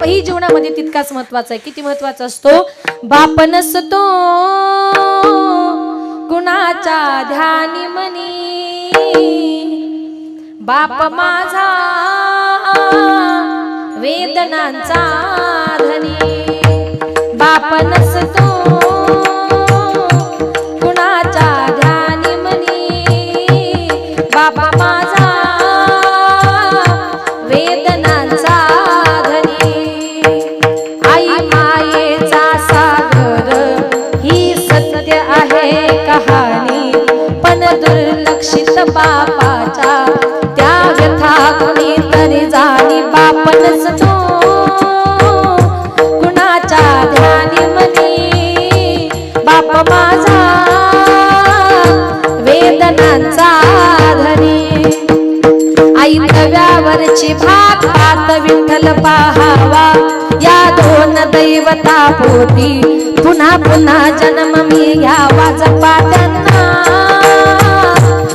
बापही जीवनामध्ये तितकाच महत्वाचा आहे. किती महत्वाचा असतो? बाप नसतो कुणाच्या ध्यानी मनी, बाप माझा वेदनांचा धनी. बाप नसतो कुणाच्या ध्यानी मनी, बाप माझा वेदनांचा धनी. आई मायेचा सागर ही सत्य आहे कहाणी, पण दुर्लक्षित बापाच्या त्या व्यथा कुणीतरी जाणी. बाप नसतो कुणाच्या ध्यानी मनी, बाप माझा वेदनांचा धनी. आई तव्यावरची भात पात विठ्ठल पाहावा, या दोन दैवता पोटी पुन्हा पुन्हा जन्म मी घ्यावा. जपा त्यांना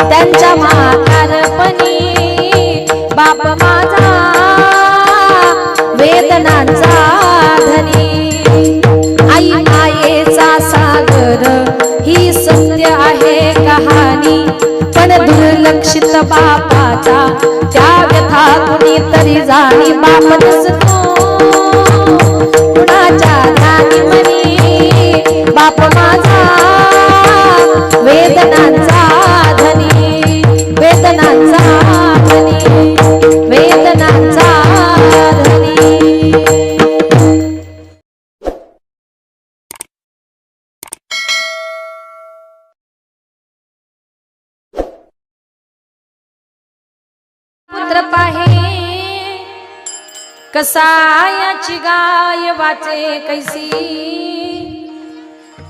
त्यांच्या म्हातारपणी, बाप माझा वेदनांचा धनी. आई मायेचा सागर ही सत्य आहे कहाणी, पण दुर्लक्षित बापाचा त्या व्यथा कुणीतरी जाणी. बाप नसतो कुणाच्या ध्यानी मनी, बाप माझा वेदनांचा धनी. वेदनांचा धनी, वेदनांचा धनी. पुत्र पाहे कसायाची गाय वाचे कैसी,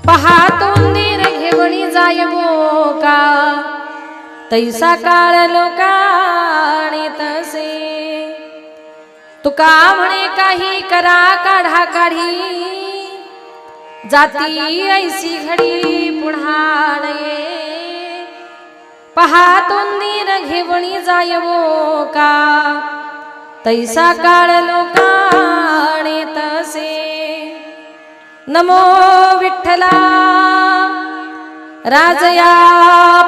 पाहातो नीर घेवणी जाय बोका, तैसा काळ लोकाणे तसे. तुका म्हणे काही करा काढा काढी, जाती ऐसी घडी पुन्हा नये. पाहातो नीर घेवणी जाय बोका, तैसा काळ लोकाणे तसे. नमो विठ्ठला राजया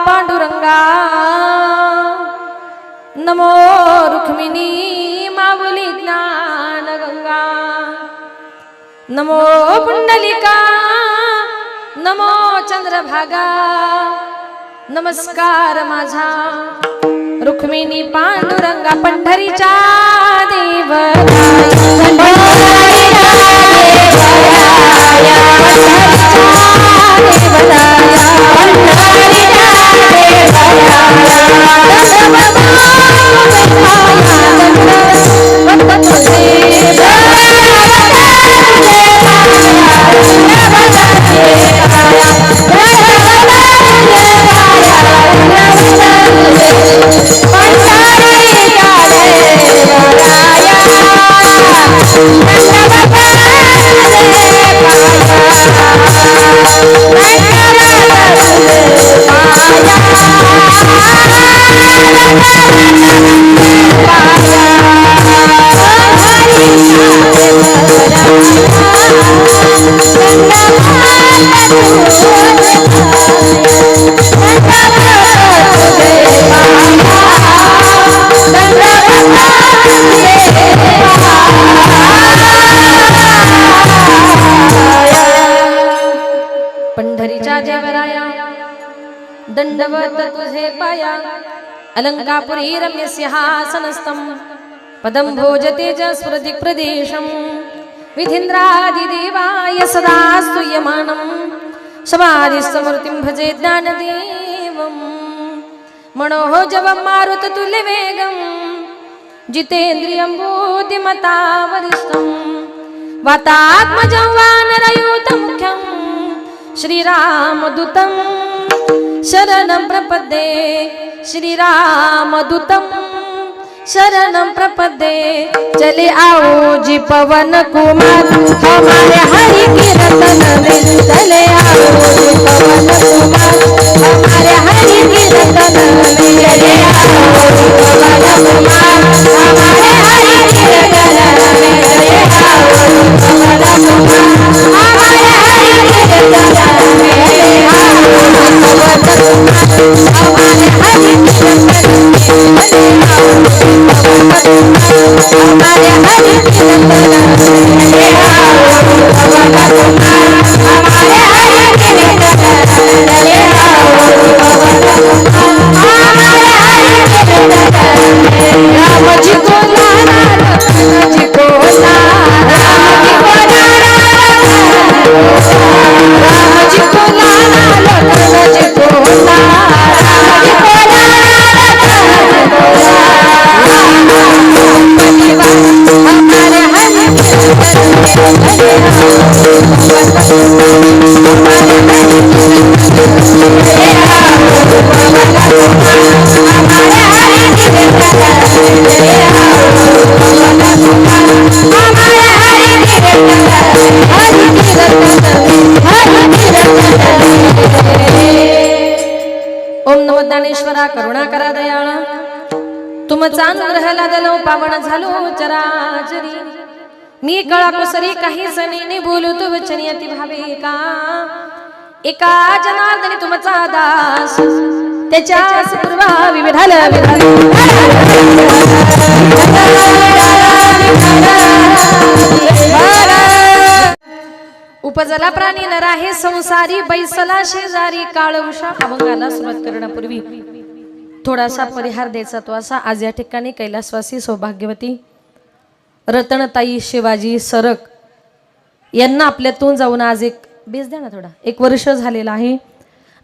पांडुरंगा, नमो रुक्मिणी माऊली ज्ञान गंगा. नमो पुंडलिका, नमो चंद्रभागा, नमस्कार माझा रुक्मिणी पांडुरंगा. पंढरीच्या देवराया दंडवत तुझे पाया. अलंकापुरी रम्य सिंहासनस्थं पदं भोजते च स्मृति प्रदेशं. विधीन्द्रादिदेवाय सदा स्तूयमानं, समाधिस्तमूर्तिं भजे ज्ञानदेवं. मनोजवं मारुततुल्यवेगं, जितेन्द्रियं बुद्धिमता वरिष्ठं. वातात्मजं वानरयूथमुख्यं, श्रीरामदूतं शरणं प्रपद्ये. श्रीरामदूतं शरणं प्रपद्ये. चले आओ जी पवन कुमार, हमारे हरि कीर्तन में. चले आओ जी पवन कुमार, हमारे हरि कीर्तन में. चले आओ जी पवन कुमार, हमारे हरि कीर्तन में. चले आओ ईश्वरा करुणा करा दयाळ तुमचा अनुग्रह लादलो पावन झालो चराचरी मी कळा कुसरी काही जणी बोलू तू वचनी अति भावे एका जनार्दनी तुमचा दास त्याच्या पूर्वा विविधाल उपजला प्राणी नर आहे संसारी बैसला शेजारी काळवशा अभंगाला सुरुवात करण्यापूर्वी थोडासा परिहार द्यायचा तो असा आज या ठिकाणी कैलासवासी सौभाग्यवती रतनताई शिवाजी सरक यांना आपल्यातून जाऊन आज एक बेस द्या ना थोडा 1 वर्ष झालेला आहे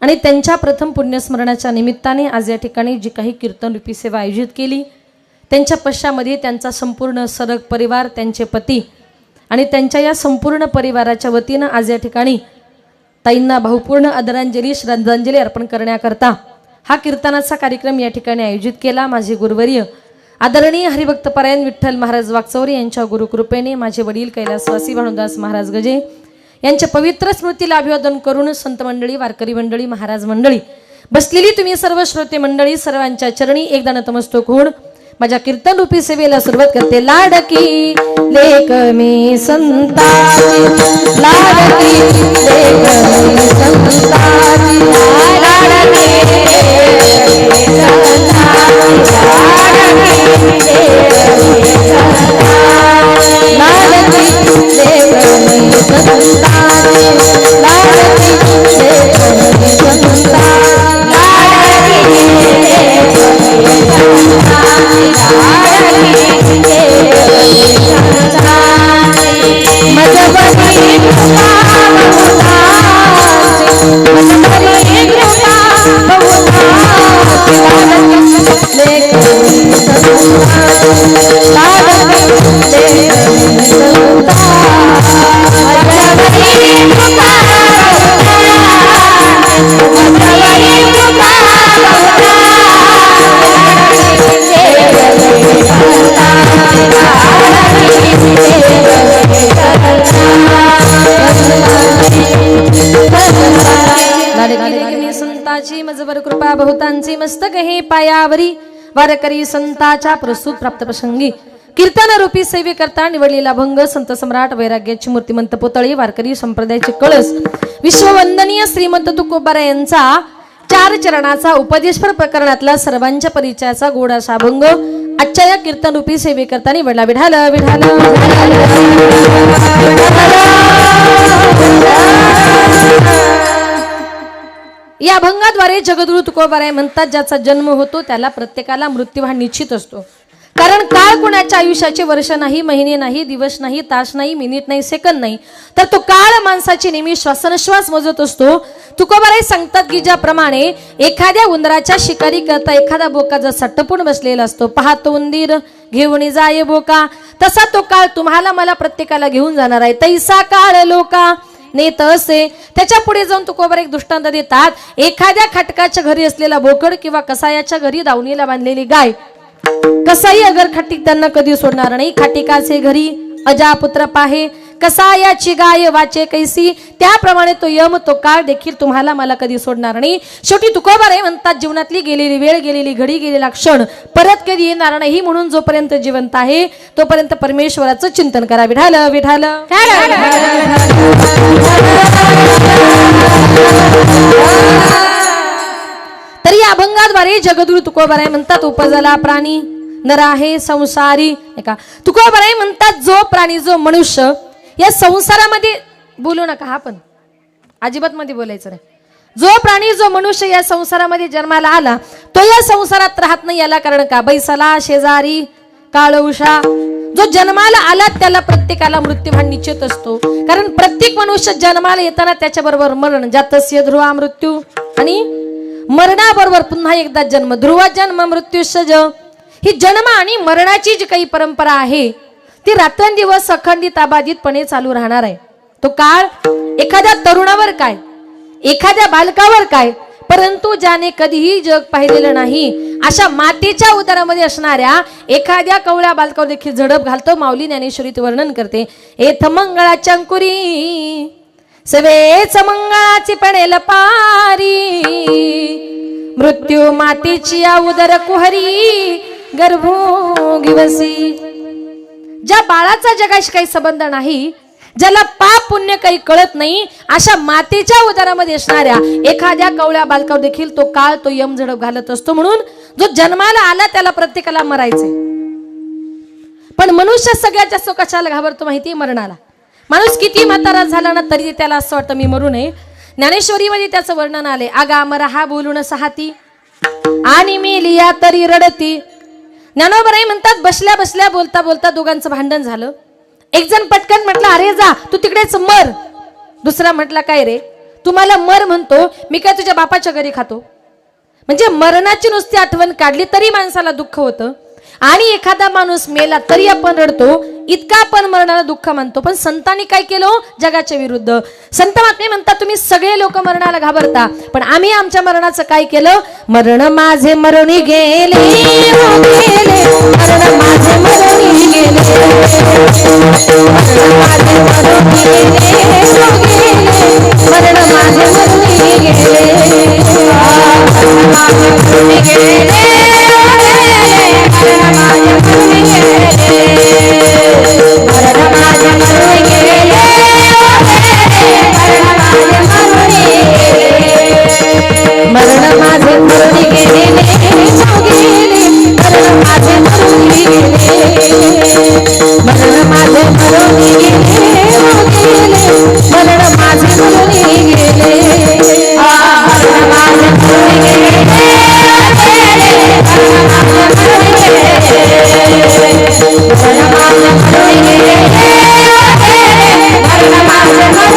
आणि त्यांच्या प्रथम पुण्यस्मरणाच्या निमित्ताने आज या ठिकाणी जी काही कीर्तन रूपी सेवा आयोजित केली त्यांच्या पश्चामध्ये त्यांचा संपूर्ण सरक परिवार त्यांचे पती आणि त्यांच्या या संपूर्ण परिवाराच्या वतीनं आज या ठिकाणी ताईंना भावपूर्ण आदरांजली श्रद्धांजली अर्पण करण्याकरता हा कीर्तनाचा कार्यक्रम या ठिकाणी आयोजित केला। माझे गुरुवर्य आदरणीय हरिभक्तपरायण विठ्ठल महाराज वागचौरे यांच्या गुरुकृपेने माझे वडील कैलासवासी भानुदास महाराज गजे यांच्या पवित्र स्मृतीला अभिवादन करून संत मंडळी वारकरी मंडळी महाराज मंडळी बसलेली तुम्ही सर्व श्रोते मंडळी सर्वांच्या चरणी एकदा नतमस्तक होऊन माझ्या कीर्तन रूपी सेवेला सुरुवात करते। लाडकी लेक मी संताची लाडकी लेक मी संताची लाडकी मजवर कृपा बहुतांची मस्तक हे पायावरी वारकरी संताच्या प्रस्तुत प्राप्त प्रसंगी कीर्तन रूपी सेवे करता निवडलेला भंग संत सम्राट वैराग्याची मूर्तिमंत पुतळी वारकरी संप्रदायाचे कळस विश्ववंदनीय श्रीमंत तुकोबाराय यांचा 4 चरणाचा उपदेशपर प्रकरणातला सर्वांच्या परिचयाचा गोड असा भंग आजच्या या कीर्तन रूपी सेवे करता निवडला। विठाल विठाल या भंगाद्वारे जगद्गुरु तुकोबाराय म्हणतात ज्याचा जन्म होतो त्याला प्रत्येकाला मृत्यू हा निश्चित असतो, कारण काळ कोणाच्या आयुष्याचे वर्ष नाही, महिने नाही, दिवस नाही, तास नाही, मिनिट नाही, सेकंद नाही, तर तो काळ माणसाची नेहमी श्वासनश्वास मोजत असतो। तुकोबाराय सांगतात की ज्याप्रमाणे एखाद्या उंदराच्या शिकारी करता एखादा बोका जसा टपून बसलेला असतो, पाहतो उंदीर घेऊन जाय बोका, तसा तो काळ तुम्हाला मला प्रत्येकाला घेऊन जाणार आहे। तैसा काळ लोका नेत असे। त्याच्या पुढे जाऊन तुकोबाराय एक दृष्टांत देतात, एखाद्या खटकाच्या घरी असलेला बोकड किंवा कसायाच्या घरी दावणीला बांधलेली गाय, कसाई अगर खटिक त्यांना कधी सोडणार नाही। खटिकाचे घरी अजापुत्र पाहे, कसायाची गाय वाचे कैसी, त्याप्रमाणे तो यम तो काळ देखील तुम्हाला मला कधी सोडणार नाही। शेवटी तुकोबाराय म्हणतात जीवनातली गेलेली वेळ, गेलेली घडी, गेलेला क्षण परत कधी येणार नाही, म्हणून जोपर्यंत जिवंत आहे तोपर्यंत परमेश्वराचं चिंतन करा। विठाल विठाल तर या अभंगाद्वारे जगद्गुरु तुकोबाराय म्हणतात उपजला प्राणी नर आहे संसारी। एका तुकोबाराय म्हणतात जो प्राणी जो मनुष्य या संसारामध्ये बोलू नका, हा पण अजिबात मध्ये बोलायचं नाही, जो प्राणी जो मनुष्य या संसारामध्ये जन्माला आला तो या संसारात राहत नाही, याला कारण का बैसला शेजारी काळउषा। जो जन्माला आला त्याला प्रत्येकाला मृत्यू हा निश्चित असतो, कारण प्रत्येक मनुष्य जन्माला येताना त्याच्याबरोबर मरण, जातस्य ध्रुवा मृत्यू, आणि मरणाबरोबर पुन्हा एकदा जन्म, ध्रुवा जन्म मृत्यूशज। ही जन्म आणि मरणाची जी काही परंपरा आहे ती रात्रंदिवस अखंडित अबाधितपणे चालू राहणार आहे। तो काळ एखाद्या तरुणावर काय, एखाद्या बालकावर काय, परंतु ज्याने कधीही जग पाहिलेलं नाही अशा मातेच्या उदरामध्ये असणाऱ्या एखाद्या कवळ्या बालकावर देखील झडप घालतो। माऊली ज्ञानेश्वरीत वर्णन करते, एथ मंगळाच्या अंकुरी सवेच मंगळाची पडेल पारी, मृत्यू मातेची उदर कुहरी गर्भोगिवसी. ज्या बाळाचा जगाशी काही संबंध नाही, ज्याला पाप पुण्य काही कळत नाही, अशा मातेच्या उदरामध्ये असणाऱ्या एखाद्या कवळ्या बालकावर देखील तो काळ, तो यम झडप घालत असतो. म्हणून जो जन्माला आला त्याला प्रत्येकाला मरायचे. पण मनुष्य सगळ्यात जास्त कशाला घाबरतो माहितीये? मरणाला. माणूस किती म्हातारा झाला ना तरी त्याला असं वाटतं मी मरू नये. ज्ञानेश्वरीमध्ये त्याचं वर्णन आले. आगा मरा हा बोलून सहाती आणि मी लिया तरी रडती. ज्ञानोबराई म्हणतात बसल्या बसल्या बोलता बोलता दोघांचं भांडण झालं. एक जण पटकन म्हटलं अरे जा तू तिकडेच मर. दुसरा म्हटला काय रे तुम्हाला मर म्हणतो, मी काय तुझ्या बापाच्या घरी खातो? म्हणजे मरणाची नुसती आठवण काढली तरी माणसाला दुःख होतं. आणि एखादा माणूस मेला तरी आपण रडतो, इतका आपण मरणाला दुःख मानतो. पण संतांनी काय केलं? जगाच्या विरुद्ध. संत महात्मे म्हणतात तुम्ही सगळे लोक मरणाला घाबरता, पण आम्ही आमच्या मरणाचं काय केलं? मरण माझे मरुनी गेले, मरण माझे मरुनी गेले, मरण माझे मरुनी गेले, मरण माझे मरुनी गेले, मरण माझे मरुनी गेले, मरण माझे मरुनी गेले, मरण माझे मरुनी गेले, मरण माझे मरुनी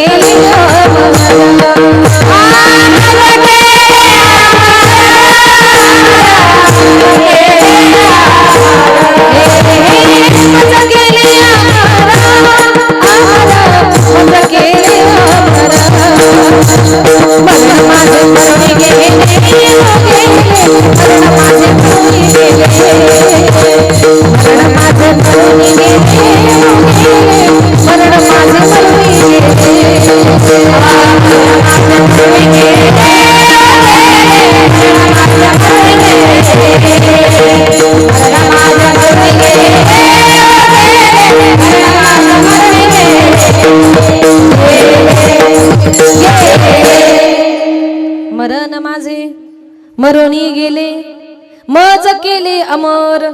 गेले, मरण माझे मरुनी गेले, मज केले अमर.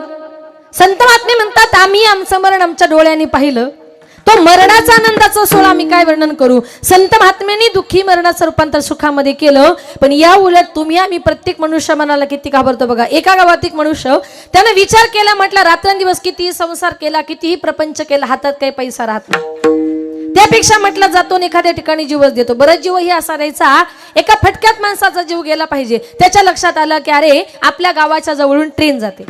संत महात्मे म्हणतात आम्ही आमचं मरण आमच्या डोळ्यांनी पाहिलं. तो मरणाचा आनंदाचा सोहळा आम्ही काय वर्णन करू. संत महात्म्यांनी दुःखी मरणाचं रूपांतर सुखामध्ये केलं. पण या उलट तुम्ही आम्ही प्रत्येक मनुष्य मनाला किती घाबरतो बघा. एका गावात एक मनुष्य त्यानं विचार केला, म्हटलं रात्रंदिवस कितीही संसार केला, कितीही प्रपंच केला, हातात काही पैसा राहत नाही. त्यापेक्षा म्हटलं जातो एखाद्या ठिकाणी जीवच देतो. बरं जीव ही असा द्यायचा एका फटक्यात माणसाचा जीव गेला पाहिजे. त्याच्या लक्षात आलं की अरे आपल्या गावाच्या जवळून ट्रेन जाते.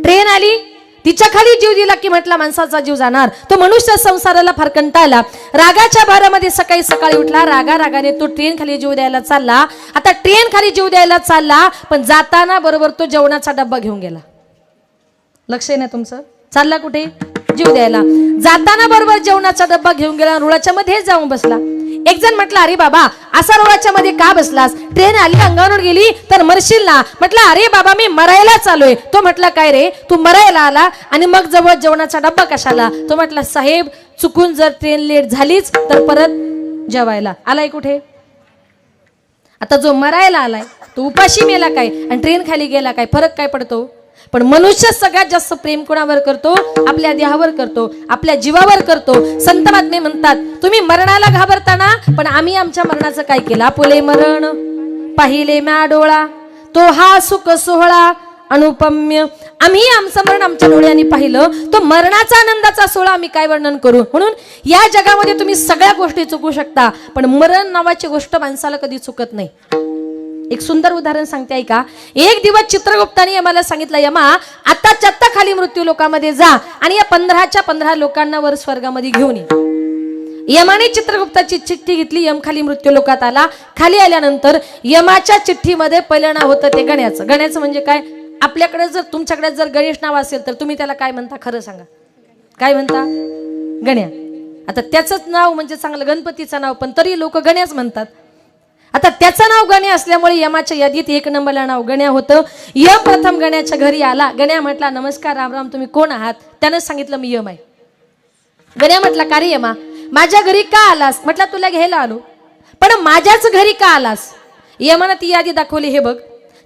ट्रेन आली, तिच्या खाली जीव दिला की म्हटला माणसाचा जीव जाणार. तो मनुष्य संसाराला फार कंटाळला. रागाच्या भारामध्ये सकाळी सकाळी उठला. रागाने तो ट्रेन खाली जीव द्यायला चालला. आता ट्रेन खाली जीव द्यायला चालला, पण जाताना बरोबर तो जेवणाचा डब्बा घेऊन गेला. लक्ष आहे ना तुमचं? चालला कुठे? जीव द्यायला. जाताना बरोबर जेवणाचा डब्बा घेऊन गेला, रुळाच्या मध्ये जाऊन बसला. एक जण म्हटला अरे बाबा असा रुळाच्या मध्ये का बसलास? ट्रेन आली अंगावर गेली तर मरशील ना. म्हटलं अरे बाबा मी मरायला चालूय. तो म्हटला काय रे तू मरायला आला आणि मग जवळ जेवणाचा डब्बा कशाला? तो म्हटला साहेब चुकून जर ट्रेन लेट झालीच तर परत जेवायला. आलाय कुठे? आता जो मरायला आलाय तो उपाशी मेला काय आणि ट्रेन खाली गेला काय? फरक काय पडतो? पण मनुष्य सगळ्यात जास्त प्रेम कोणावर करतो? आपल्या देहावर करतो, आपल्या जीवावर करतो. संत महात्मे म्हणतात तुम्ही मरणाला घाबरताना, पण आम्ही आमच्या मरणाचं काय केलं? आपुले मरण पाहिले म्या डोळा, तो हा सुख सोहळा अनुपम्य. आम्ही आमचं मरण आमच्या डोळ्यांनी पाहिलं. तो मरणाचा आनंदाचा सोहळा आम्ही काय वर्णन करू. म्हणून या जगामध्ये तुम्ही सगळ्या गोष्टी चुकू शकता, पण मरण नावाची गोष्ट माणसाला कधी चुकत नाही. एक सुंदर उदाहरण सांगते ऐका. एक दिवस चित्रगुप्ताने आम्हाला सांगितलं यमा आत्ताच्या आत्ता खाली मृत्यू लोकांमध्ये जा आणि या 15च्या 15 लोकांना वर स्वर्गामध्ये घेऊन ये. यमाने चित्रगुप्ताची चिठ्ठी घेतली. यम खाली मृत्यू लोकात आला. खाली आल्यानंतर यमाच्या चिठ्ठीमध्ये पहिलं नाव होतं ते गण्याचं. गण्याचं म्हणजे काय? आपल्याकडे जर तुमच्याकडे जर गणेश नाव असेल तर तुम्ही त्याला काय म्हणता? खरं सांगा, काय म्हणता? गण्या. आता त्याचंच नाव म्हणजे चांगलं गणपतीचं नाव, पण तरी लोक गण्याच म्हणतात. आता त्याचं नाव गण्या असल्यामुळे यमाच्या यादीत 1 नंबरला नाव गण्या होतं. यम प्रथम गण्याच्या घरी आला. गण्या म्हटला, नमस्कार राम राम, तुम्ही कोण आहात? त्यानं सांगितलं, मी यम आहे. गण्या म्हटला, का रे यमा, माझ्या घरी का आलास? म्हटलं, तुला घ्यायला आलो. पण माझ्याच घरी का आलास? यमानं ती यादी दाखवली. हे बघ,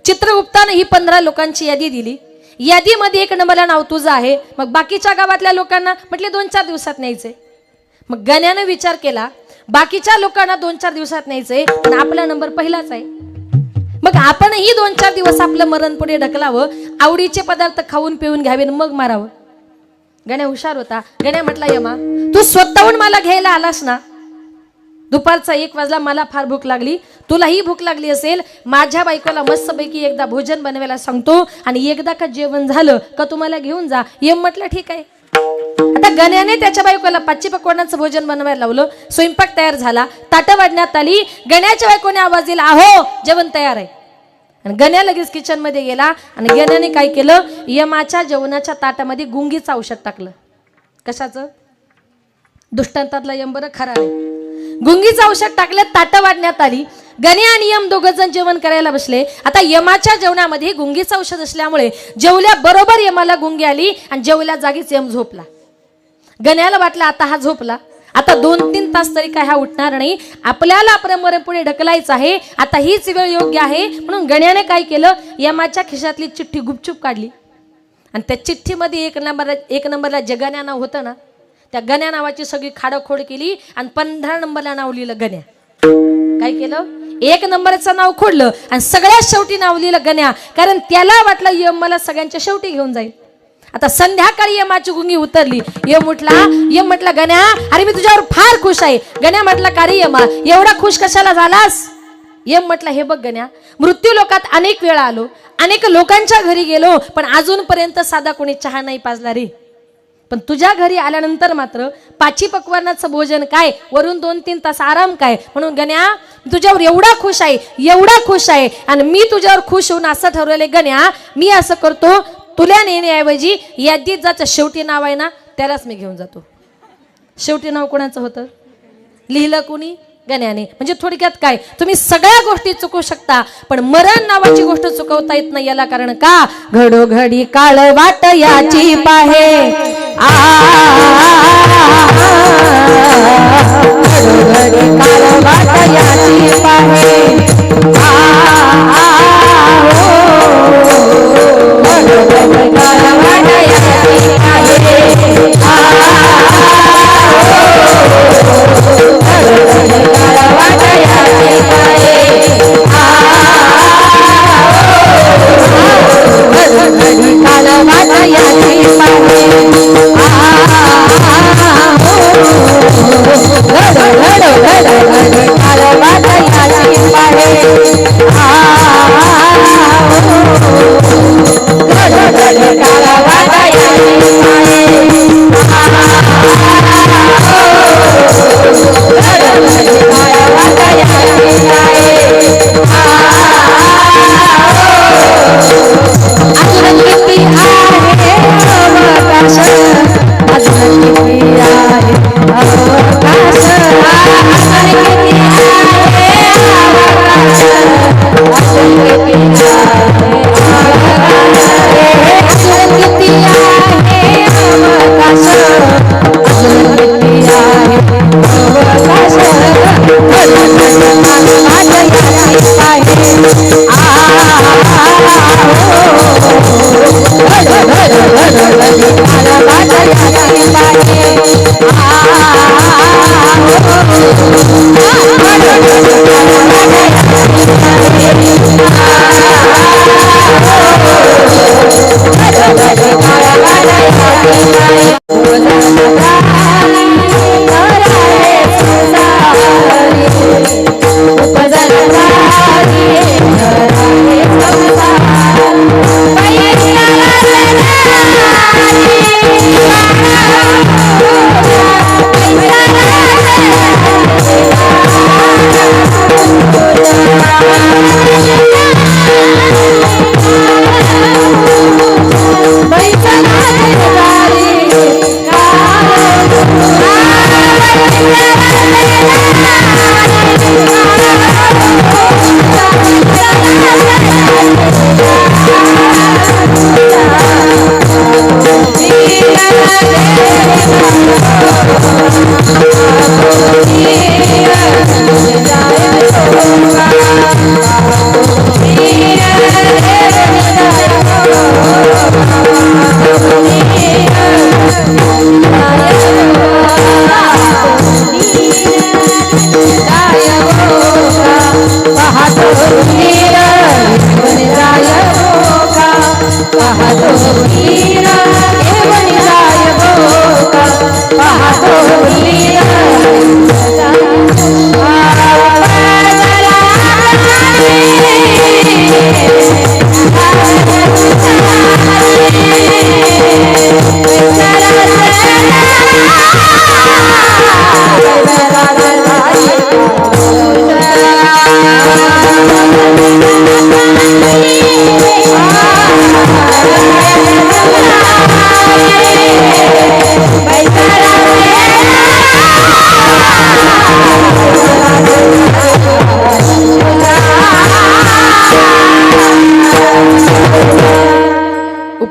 चित्रगुप्तानं ही 15 लोकांची यादी दिली. यादीमध्ये 1 नंबरला नाव तुझं आहे. मग बाकीच्या गावातल्या लोकांना म्हटले 2-4 दिवसात न्यायचे. मग गण्यानं विचार केला, बाकीच्या लोकांना 2-4 दिवसात न्यायचंय, पण आपला नंबर पहिलाच आहे. मग आपणही 2-4 दिवस आपलं मरण पुढे ढकलावं, आवडीचे पदार्थ खाऊन पिऊन घ्यावे, मग मारावं. गण्या हुशार होता. गण्या म्हटला, यमा, तू स्वतःहून मला घ्यायला आलास ना? दुपारचा 1 वाजला, मला फार भूक लागली, तुलाही भूक लागली असेल. माझ्या बायकोला मस्तपैकी एकदा भोजन बनवायला सांगतो, आणि एकदा का जेवण झालं का तुम्हाला घेऊन जा. यम म्हटलं, ठीक आहे. आता गण्याने त्याच्या बायकोला 5 पकवानाचं भोजन बनवायला लावलं. स्वयंपाक तयार झाला, ताटं वाढण्यात आली. गण्याच्या बायकोने आवाज दिला, अहो जेवण तयार आहे. आणि गण्या लगेच किचन मध्ये गेला. आणि गण्याने काय केलं, यमाच्या जेवणाच्या ताटामध्ये गुंगीचं औषध टाकलं. कशाचं? दुष्टांतातला यम बरं खरा आहे. गुंगीचं औषध टाकलं, ताटं वाढण्यात आली. गण्या आणि यम 2 जण जेवण करायला बसले. आता यमाच्या जेवणामध्ये गुंगीचं औषध असल्यामुळे जेवल्या बरोबर यमाला गुंगी आली, आणि जेवल्या जागीच यम झोपला. गण्याला वाटलं आता हा झोपला, आता 2-3 तास तरी काय हा उठणार नाही, आपल्याला आपल्या मरण पुढे ढकलायचं आहे, आता हीच वेळ योग्य आहे. म्हणून गण्याने काय केलं, यमाच्या खिशातली चिठ्ठी गुपचूप काढली. आणि त्या चिठ्ठीमध्ये 1 नंबरला जे गण्या नाव होतं ना, त्या गण्या नावाची सगळी खाडखोड केली. आणि 15 नंबरला नाव लिहिलं गण्या. काय केलं, 1 नंबरचं नाव खोडलं, आणि सगळ्यात शेवटी नाव लिहिलं गण्या. कारण त्याला वाटलं यम मला सगळ्यांच्या शेवटी घेऊन जाईल. आता संध्याकाळी यमाची गुंगी उतरली. यम म्हटला, गण्या, अरे मी तुझ्यावर फार खुश आहे. गण्या म्हटला, का रे यमा, एवढा खुश कशाला झालास? यम म्हटला, हे बघ गण्या, मृत्यू लोकात अनेक वेळा आलो, अनेक लोकांच्या घरी गेलो, पण अजूनपर्यंत साधा कोणी चहा नाही पाजला रे. पण तुझ्या घरी आल्यानंतर मात्र 5 पकवानाचं भोजन काय, वरून 2-3 तास आराम काय. म्हणून गण्या, तुझ्यावर एवढा खुश आहे, एवढा खुश आहे. आणि मी तुझ्यावर खुश होऊन असं ठरवलंय गण्या, मी असं करतो, तुला नेण्याऐवजी यादीत जायचं शेवटी नाव आहे ना, त्यालाच मी घेऊन जातो. शेवटी नाव कोणाचं होतं? लिहिलं कोणी? गण्याने. म्हणजे थोडक्यात काय, तुम्ही सगळ्या गोष्टी चुकवू शकता, पण मरण नावाची गोष्ट चुकवता येत नाही. याला कारण का, घडोघडी काळ वाट याची पाहे, घडोघडी काळ वाट याची पाहे, घडोघडी काळ वाट याची पाहे, काल वाट याची पाहे.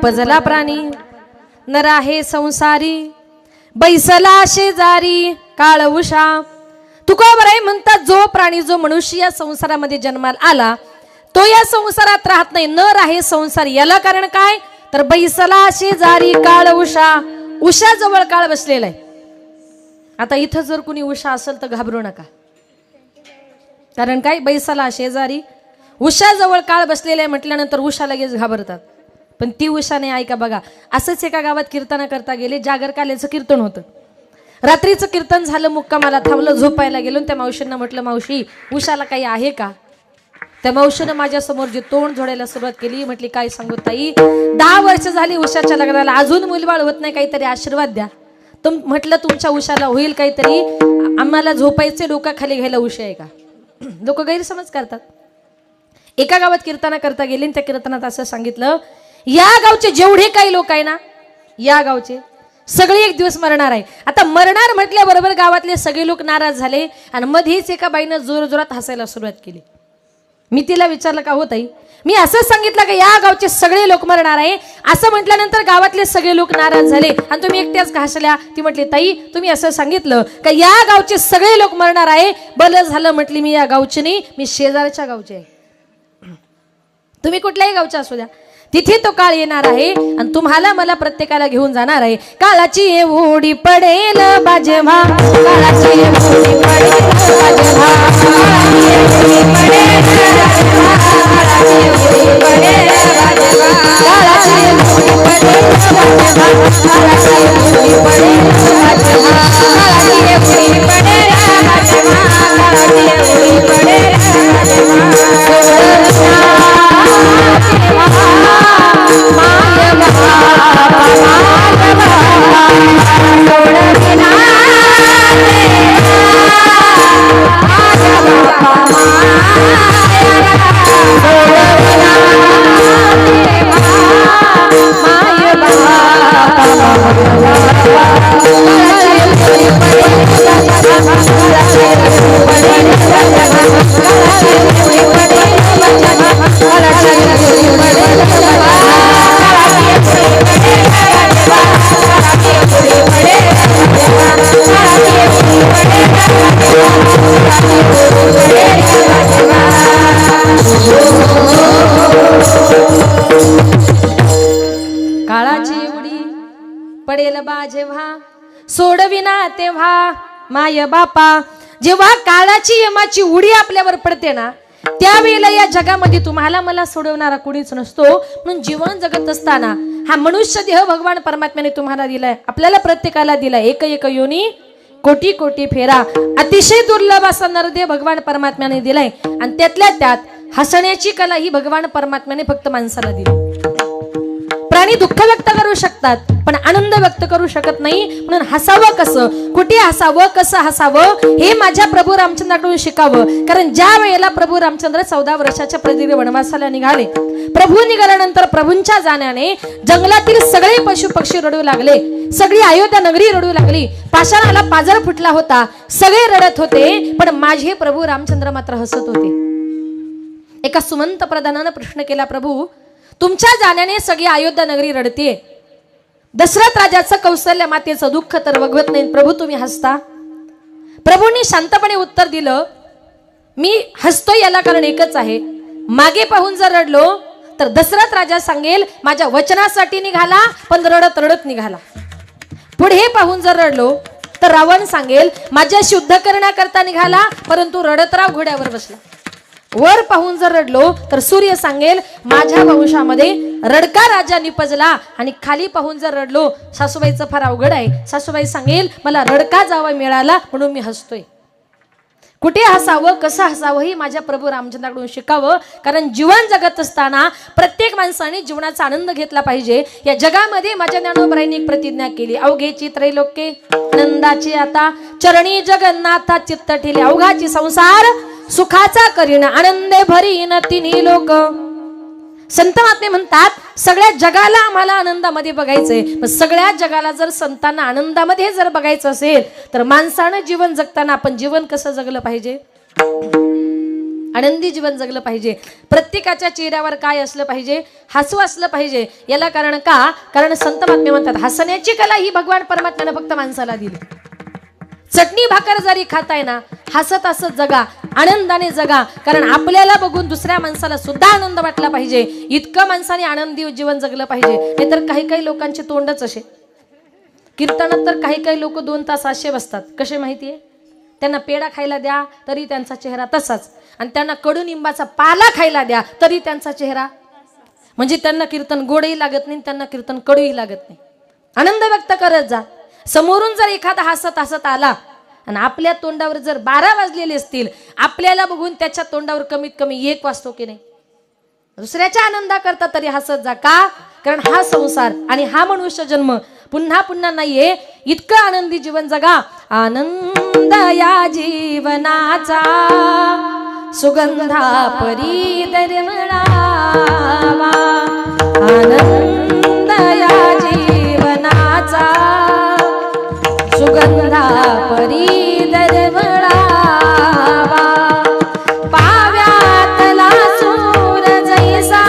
निपजला प्राणी नर आहे संसारी बैसला शेजारी काळ उषा. तुकोबराय म्हणतात जो प्राणी जो मनुष्य या संसारामध्ये जन्माला आला तो या संसारात राहत नाही, नर आहे संसारी. याला कारण काय तर बैसला शेजारी काळ उषा. उषा जवळ काळ बसलेला आहे. आता इथं जर कुणी उषा असेल तर घाबरू नका, कारण काय बैसला शेजारी उषा जवळ काळ बसलेला आहे म्हटल्यानंतर उषा लगेच घाबरतात. पण ती उषा नाही. ऐका बघा, असंच एका गावात कीर्तन करता गेले. जागरकालेचं कीर्तन होतं. रात्रीचं कीर्तन झालं, मुक्कामाला थांबलं, झोपायला गेलो. त्या मावशींना म्हटलं मावशी उषाला काही आहे का? त्या मावशीनं माझ्या समोर जे तोंड जोडायला सुरुवात केली. म्हटली काय सांगू ताई, 10 वर्ष झाली उषाच्या लग्नाला, अजून मुलबाळ होत नाही, काहीतरी आशीर्वाद द्या. म्हटलं तुमच्या उषाला होईल काहीतरी, आम्हाला झोपायचे डोक्याखाली घ्यायला उषा आहे का? लोक गैरसमज करतात. एका गावात कीर्तना करता गेले. त्या कीर्तनात असं सांगितलं, या गावचे जेवढे काही लोक आहे ना, या गावचे सगळे एक दिवस मरणार आहे. आता मरणार म्हटल्याबरोबर गावातले सगळे लोक नाराज झाले आणि मध्येच एका बाईनं जोर जोरात हसायला सुरुवात केली. मी तिला विचारलं का हो ताई, मी असंच सांगितलं की या गावचे सगळे लोक मरणार आहे. असं म्हटल्यानंतर गावातले सगळे लोक नाराज झाले आणि तुम्ही एकट्याच का हसल्या? ती म्हटली ताई तुम्ही असं सांगितलं का या गावचे सगळे लोक मरणार आहे. बरं झालं म्हटली, मी या गावचे नाही, मी शेजारच्या गावचे आहे. तुम्ही कुठल्याही गावचे असू द्या, तिथे तो काळ येणार आहे आणि तुम्हाला मला प्रत्येकाला घेऊन जाणार आहे. काळाची एवढी पडेल बाजेव्हा, काळाची एवढी पडेल बाजेव्हा, काळाची एवढी पडेल बाजेव्हा, काळाची एवढी पडेल बाजेव्हा, काळाची एवढी पडेल बाजेव्हा, काळाची एवढी पडेल बाजेव्हा, काळाची एवढी पडेल बाजेव्हा, काळाची एवढी पडेल बाजेव्हा. काळाची उडी पडेल बा जेव्हा, सोडविना तेव्हा माय बापा. जेव्हा काळाची यमाची उडी आपल्यावर पडते ना, त्यावेळेला या जगामध्ये तुम्हाला मला सोडवणारा कुणीच नसतो. म्हणून जीवन जगत असताना हा मनुष्य देह भगवान परमात्म्याने तुम्हाला दिलाय, आपल्याला प्रत्येकाला दिलाय. एक एक योनी कोटी कोटी फेरा, अतिशय दुर्लभ असा नरदेह भगवान परमात्म्याने दिलाय. आणि त्यातल्या त्यात हसण्याची कला ही भगवान परमात्म्याने फक्त माणसाला दिली. प्राणी दुःख व्यक्त करू शकतात पण आनंद व्यक्त करू शकत नाही. म्हणून हसावं कसं, कुठे हसावं, कसं हसावं हे माझ्या प्रभू रामचंद्राकडून शिकावं. कारण ज्या वेळेला प्रभू रामचंद्र 14 वर्षाच्या प्रदीर्घ वनवासाला निघाले, प्रभू निघाल्यानंतर प्रभूंच्या जाण्याने जंगलातील सगळे पशु पक्षी रडू लागले, सगळी अयोध्या नगरी रडू लागली. पाषाणाला पाजर फुटला होता, सगळे रडत होते, पण माझे प्रभू रामचंद्र मात्र हसत होते. एका सुमंत प्रधानानं प्रश्न केला, प्रभू तुमच्या जाण्याने सगळी अयोध्या नगरी रडते, दशरथ राजाचं कौशल्य मातेचं दुःख तर बघवत नाही, प्रभू तुम्ही हसता? प्रभूंनी शांतपणे उत्तर दिलं, मी हसतो याला कारण एकच आहे, मागे पाहून जर रडलो तर दशरथ राजा सांगेल माझ्या वचनासाठी निघाला पण रडत रडत निघाला. पुढे पाहून जर रडलो तर रावण सांगेल माझ्याशी युद्ध करण्याकरता निघाला परंतु रडतराव घोड्यावर बसला. वर पाहून जर रडलो तर सूर्य सांगेल माझ्या वंशामध्ये रडका राजा निपजला. आणि खाली पाहून जर रडलो, सासूबाईचं फार अवघड आहे, सासूबाई सांगेल मला रडका जावा मिळाला म्हणून मी हसतोय. कुठे हसावं, कसं हसावं ही माझ्या प्रभू रामचंद्राकडून शिकावं. कारण जीवन जगत असताना प्रत्येक माणसाने जीवनाचा आनंद घेतला पाहिजे. या जगामध्ये माझ्या ज्ञानोबरायांनी एक प्रतिज्ञा केली, अवघेची त्रैलोक्ये नंदाची आता चरणी जगन्नाथा चित्त ठेले, अवघाची संसार सुखाचा करीन आनंदे भरीन तिन्ही लोक. संत महात्मे म्हणतात सगळ्या जगाला आम्हाला आनंदामध्ये बघायचंय, पण सगळ्या जगाला जर संतांना आनंदामध्ये जर बघायचं असेल तर माणसानं जीवन जगताना आपण जीवन कसं जगलं पाहिजे. आनंदी जीवन जगलं पाहिजे। प्रत्येकाच्या चेहऱ्यावर काय असलं पाहिजे? हसू असलं पाहिजे। याला कारण का? कारण संत महात्मे म्हणतात हसण्याची कला ही भगवान परमात्म्याने फक्त माणसाला दिली। चटणी भाकर जरी खाताय ना, हसत हसत जगा, आनंदाने जगा, कारण आपल्याला बघून दुसऱ्या माणसाला सुद्धा आनंद वाटला पाहिजे। इतकं माणसाने आनंदी जीवन जगलं पाहिजे। नाहीतर काही काही लोकांचे तोंडच असे, कीर्तनात तर काही काही लोक 2 तास असे बसतात। कसे माहितीये? त्यांना पेढा खायला द्या तरी त्यांचा चेहरा तसाच, आणि त्यांना कडुनिंबाचा पाला खायला द्या तरी त्यांचा चेहरा, म्हणजे त्यांना कीर्तन गोडही लागत नाही, त्यांना कीर्तन कडूही लागत नाही। आनंद व्यक्त करत जा। समोरून जर एखादा हसत हसत आला आणि आपल्या तोंडावर जर 12 वाजलेले असतील, आपल्याला बघून त्याच्या तोंडावर कमीत कमी 1 वाजतो की नाही? दुसऱ्याच्या आनंदाकरता तरी हसत जा। का? कारण हा संसार आणि हा मनुष्य जन्म पुन्हा पुन्हा नाहीये। इतकं आनंदी जीवन जगा। आनंद या जीवनाचा सुगंधा परी दरवळावा, आनंद या जीवनाचा सुगंधा परी दरवळावा, पाव्यातला सूर जैसा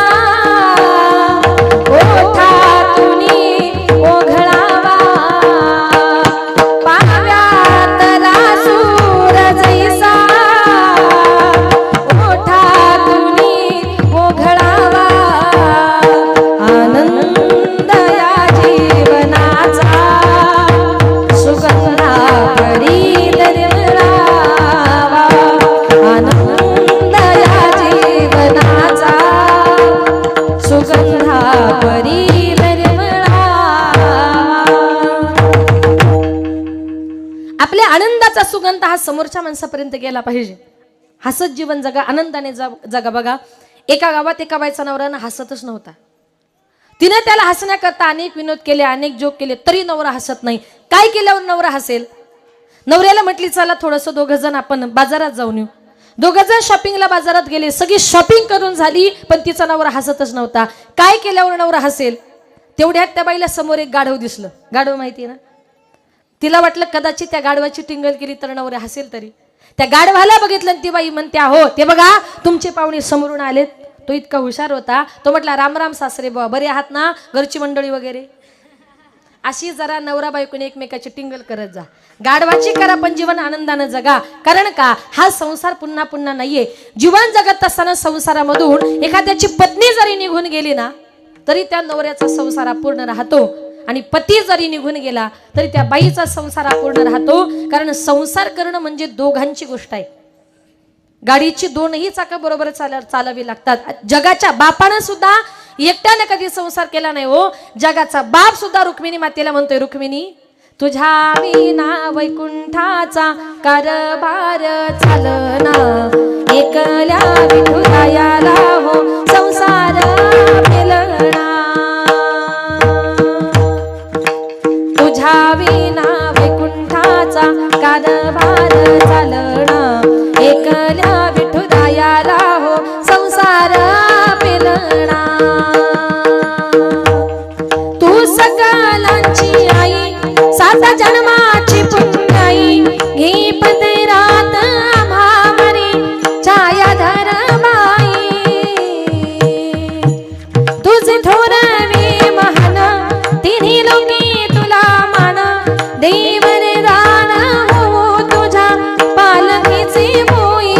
ओठातुनी ओघळावा, पाव्यातला सूर जैसा ओठातुनी ओघळावा, आनंद या जीवनाचा सुगंधा परी दरवळावा, आनंद या जीवनाचा सुगंधा परी दरवळावा। आपल्या आनंदाचा सुगंध हा समोरच्या माणसापर्यंत गेला पाहिजे। हसत जीवन जगा, आनंदाने जगा। बघा, एका गावात एका बाईचा नवरा हसतच नव्हता। तिने त्याला हसण्याकरता अनेक विनोद केले, अनेक जोक केले, तरी नवरा हसत नाही। काय केल्यावर नवरा हसेल? नवऱ्याला म्हटली चला थोडंसं 2 जण आपण बाजारात जाऊन येऊ। 2 जण शॉपिंगला बाजारात गेले, सगळी शॉपिंग करून झाली, पण तिचा नवरा हसतच नव्हता। काय केल्यावर नवरा हसेल? तेवढ्यात त्या बाईला समोर एक गाढव दिसलं। गाढव माहिती ना? तिला वाटलं कदाचित त्या गाढवाची टिंगल केली तर नवरा हसेल तरी। त्या गाढवाला बघितलं आणि ती बाई म्हणते हो ते बघा तुमचे पाहुणे समोरून आलेत। तो इतका हुशार होता, तो म्हटला राम राम सासरे बुवा, बरे आहात ना? घरची मंडळी वगैरे। अशी जरा नवरा बायकोने एकमेकाची टिंगल करत जा। गाढवाची करा पण जीवन आनंदाने जगा। कारण का? हा संसार पुन्हा पुन्हा नाहीये। जीवन जगत असताना संसारामधून एखाद्याची पत्नी जरी निघून गेली ना, तरी त्या नवऱ्याचा संसार अपूर्ण राहतो, आणि पती जरी निघून गेला तरी त्या बाईचा संसार अपूर्ण राहतो। कारण संसार करणं म्हणजे दोघांची गोष्ट आहे। गाडीची 2ही चाकं बरोबर चालावी लागतात। जगाच्या बापानं सुद्धा एकट्याने कधी संसार केला नाही हो। जगाचा बाप सुद्धा रुक्मिणी मातेला म्हणतोय, रुक्मिणी तुझ्या विना वैकुंठाचा कारभार चालना, एकल्या विठुरायाला हो संसार मिलना, तुझ्या विना वैकुंठाचा कारभार चालना, एकल्या विठुरायाला हो संसार मिलना, तू सकलांची आई 7 जन्माची पुण्याई, घे पदरात आम्हावरी छाया धरमाई, तुझे थोरवे महान तिन्ही लोके तुला मान, देवरे दान हो तुझ्या पालखीचे मोई,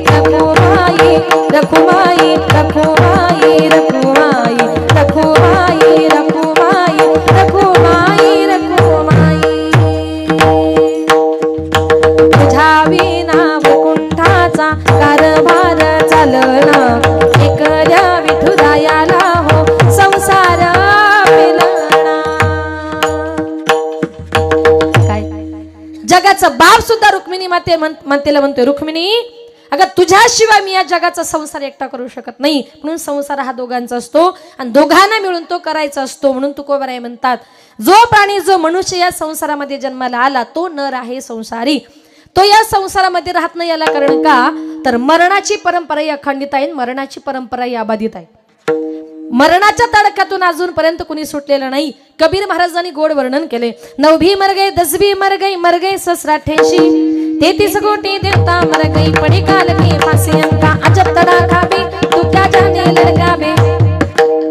रखुमाई रखुमाई रखुमाई रखुमाई रखुमाई रखुमाई रखुमाई रखुमाई, तुझ्या विना वैकुंठाचा कारभार चालना, एकल्या विठुरायाला हो संसार मिलना। काय जगाचा बाप सुद्धा रुक्मिणी मातेला म्हणतोय, रुक्मिणी अगं तुझ्याशिवाय मी या जगाचा संसार एकटा करू शकत नाही, म्हणून संसार हा दोघांचा असतो आणि दोघांना मिळून तो करायचा असतो। म्हणून तुकोबाराय म्हणतात, जो प्राणी जो मनुष्य या संसारामध्ये जन्माला आला तो नर आहे संसारी, तो या संसारामध्ये राहत नाही। याला कारण का? तर मरणाची परंपरा ही अखंडित आहे, मरणाची परंपरा ही अबाधित आहे। मरणाच्या तडक्यातून अजूनपर्यंत कुणी सुटलेलं नाही। कबीर महाराजांनी गोड वर्णन केले, 9भी मर गए 10भी मर गई 87 33 कोटी देवता मर गई पड़ी काल की फांसी अंका अजब तड़ा खाबे तू क्या जाने लड़काबे।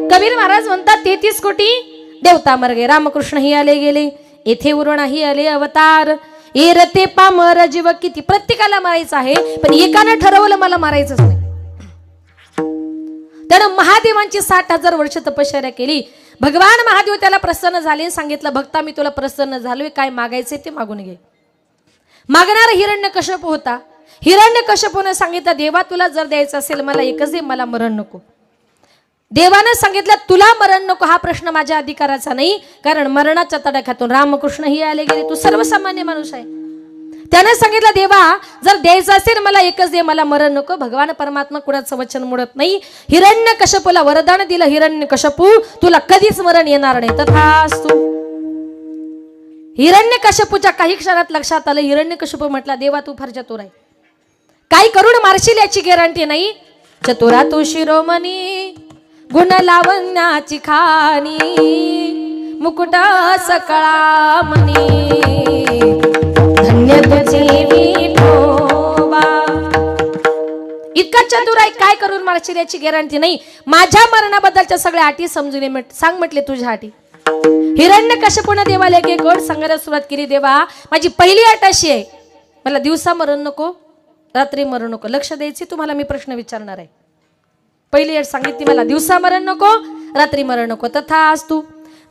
कबीर महाराज म्हणतात 33 कोटी देवता मर गए, रामकृष्ण ही आले गेले, येथे उरण ही आले अवतार, ए रते पामर जीव किती, प्रत्येकाला मारायचं आहे पण एकानं ठरवलं मला मारायचंच नाही। त्यानं महादेवांची 60,000 वर्ष तपश्चर्या केली। भगवान महादेव त्याला प्रसन्न झाले, सांगितलं भक्ता मी तुला प्रसन्न झालोय, काय मागायचे ते मागून घे। मागणारा हिरण्यकश्यप होता। हिरण्यकश्यपूने सांगितलं देवा तुला जर द्यायचं असेल मला एकच दे, मला मरण नको। देवाने सांगितलं तुला मरण नको, हा प्रश्न माझ्या अधिकाराचा नाही, कारण मरणाच्या तडाख्यातून रामकृष्ण ही आले गेले, तू सर्वसामान्य माणूस आहे। त्याने सांगितलं देवा जर द्यायचं असेल मला एकच दे, मला मरण नको। भगवान परमात्मा कुणाचं वचन मोडत नाही। हिरण्यकश्यपूला वरदान दिलं, हिरण्यकश्यपू तुला कधीच मरण येणार नाही, तथास्तु। हिरण्यकश्यपूच्या काही क्षणात लक्षात आलं, हिरण्यकश्यपू म्हटला देवा तू फार चतुर आहे, काही करून मारशील याची गॅरंटी नाही। चतुरा तू शिरोमणी गुण लावण्याची खाणी, मुकुट सकळा मनी, धन्य तुझे विठोबा। इतका चतुर आहे, काय करून मारशील याची गॅरंटी नाही, माझ्या मरणाबद्दलच्या सगळ्या अटी समजून सांग म्हटले तुझ्या अटी। हिरण्यकश्यपूने देवाला एक गोड सांगायला सुरुवात केली, देवा माझी पहिली अट अशी आहे, मला दिवसा मरण नको, रात्री मरण नको। लक्ष द्यायचे तुम्हाला मी प्रश्न विचारणार आहे। पहिली अट सांगितली मला दिवसा मरण नको, रात्री मरण नको, तथास्तु।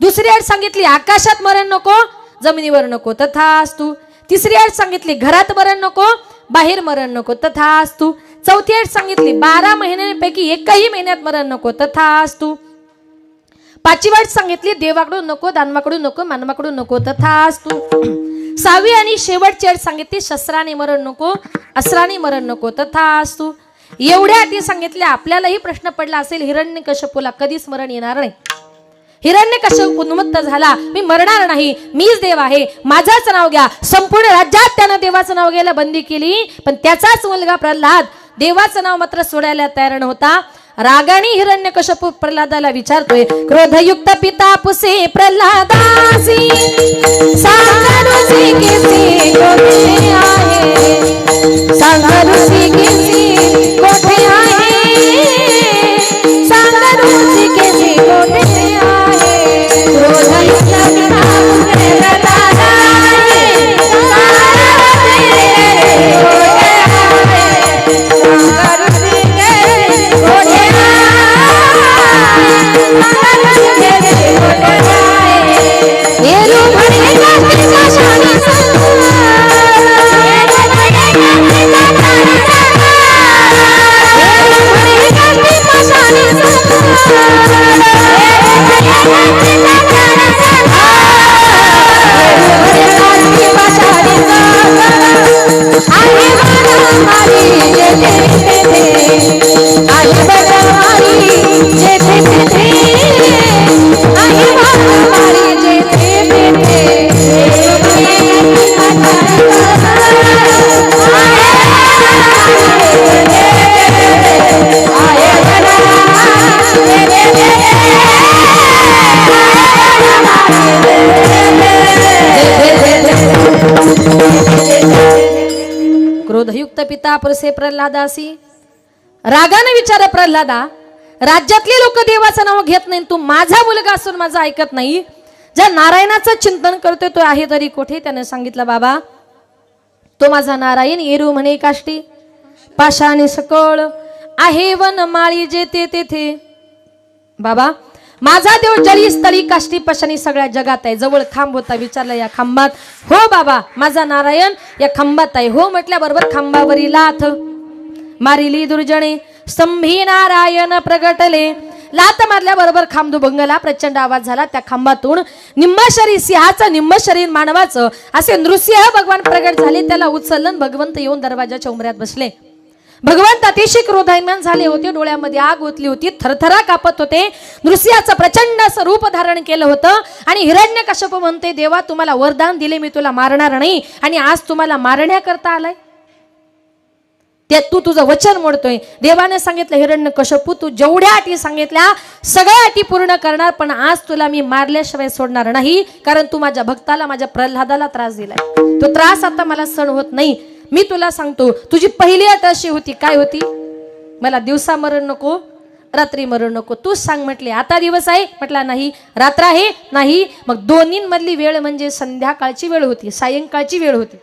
दुसरी अट सांगितली आकाशात मरण नको, जमिनीवर नको, तथास्तु। तिसरी अट सांगितली घरात मरण नको, बाहेर मरण नको, तथास्तु। चौथी अट सांगितली 12 महिन्यांपैकी एकही महिन्यात मरण नको, तथास्तु। पाचवी अट सांगितली देवाकडून नको, दानवाकडून नको, मानवाकडून नको, तथास्तु। 6वी आणि शेवटची अट सांगितली शस्त्राने मरण नको, अस्त्राने मरण नको, तथास्तु। एवढ्या अटी सांगितल्या। आपल्यालाही प्रश्न पडला असेल हिरण्यकश्यपूला कधीच मरण येणार नाही। हिरण्यकश्यप उन्मत्त झाला, मी मरणार नाही, मीच देव आहे, माझाच नाव घ्या। संपूर्ण राज्यात त्यानं देवाचं नाव घ्यायला बंदी केली, पण त्याचाच मुलगा प्रल्हाद देवाचं नाव मात्र सोडायला तयार नव्हता। रागाने हिरण्यकश्यप प्रल्हादाला विचारतोय, क्रोधयुक्त पिता पुसे प्रल्हादासी, सांगरुसी किसी कोठे आहे, सांगरुसी किसी कोठे आहे, सांगरुसी किसी कोठे आहे, क्रोधयुक्त पिता पुसे प्रल्हादासी, क्रोधयुक्त पिता पुसे प्रल्हादासी। रागाने विचार प्रल्हादा, राज्यातले लोक देवाचं नाव घेत नाही, तू माझा मुलगा असून माझं ऐकत नाही, ज्या नारायणाचं चिंतन करतोय तो आहे तरी कोठे? त्याने सांगितलं बाबा तो माझा नारायण येरू म्हणे काष्टी, पाशाने सकळ आहे वन माळी जेथे तेथे। बाबा माझा देव जळी स्थळी काष्टी पाशाने सगळ्या जगात आहे। जवळ खांब होता, विचारला या खांबात? हो बाबा माझा नारायण या खांबात आहे। हो म्हटल्याबरोबर खांबावरी लाथ मारिली दुर्जने, स्तंभी नारायण प्रगटले। लात मारल्याबरोबर खांब दुभंगला, प्रचंड आवाज झाला। त्या खांबातून निम्म शरीर सिंहाचं निम्म शरीर मानवाचं असे नृसिंह भगवान प्रगट झाले। त्याला उचललं, भगवंत येऊन दरवाजाच्या उंबऱ्यात बसले। भगवंत अतिशय क्रोधायमान झाले होते, डोळ्यामध्ये आग ओतली होती, थरथरा कापत होते। नृसिंहाचं प्रचंड असं रूप धारण केलं होतं आणि हिरण्यकश्यप म्हणते देवा तुम्हाला वरदान दिले, मी तुला मारणार नाही आणि आज तुम्हाला मारण्याकरता आलाय, ते तू तुझं वचन मोडतोय। देवाने सांगितलं हिरण्यकश्यपू तू जेवढ्या अटी सांगितल्या सगळ्या अटी पूर्ण करणार, पण आज तुला मी मारल्याशिवाय सोडणार नाही, कारण तू माझ्या भक्ताला माझ्या प्रल्हादाला त्रास दिलाय, तो त्रास आता मला सहन होत नाही। मी तुला सांगतो, तुझी पहिली अट अशी होती, काय होती? मला दिवसा मरण नको, रात्री मरण नको. तूच सांग म्हटले. आता दिवस आहे म्हटला नाही. रात्र आहे नाही. मग दोन्हींमधली वेळ म्हणजे संध्याकाळची वेळ होती, सायंकाळची वेळ होती.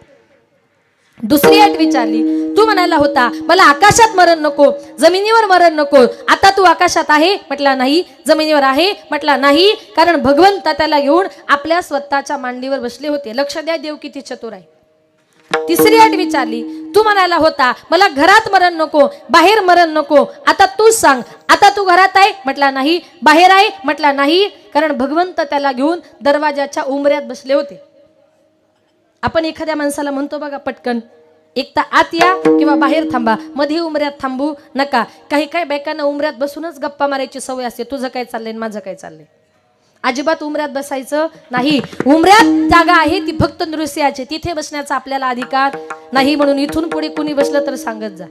दुसरी अट विचारली. तू म्हणाला होता मला आकाशात मरण नको, जमिनीवर मरण नको. आता तू आकाशात आहे म्हटला नाही. जमिनीवर आहे म्हटला नाही. कारण भगवंत त्याला घेऊन आपल्या स्वतःच्या मांडीवर बसले होते. लक्ष द्या, देव किती चतुर आहे. तिसरी अट विचारली. तू म्हणाला होता मला घरात मरण नको, बाहेर मरण नको. आता तूच सांग, आता तू घरात आहे म्हटला नाही. बाहेर आहे म्हटला नाही. कारण भगवंत त्याला घेऊन दरवाजाच्या उंबऱ्यात बसले होते. आपण एखाद्या माणसाला म्हणतो बघा पटकन, एक तर आत या किंवा बाहेर थांबा, मध्ये उमऱ्यात थांबू नका. काही काही बायकांना उमऱ्यात बसूनच गप्पा मारायची सवय असते. तुझं काय चाललंय, माझं काय चाललंय. अजिबात उमऱ्यात बसायचं नाही. उमऱ्यात जागा आहे ती फक्त नृसिंहाची, तिथे बसण्याचा आपल्याला अधिकार नाही. म्हणून इथून पुढे कुणी बसलं तर सांगत जा.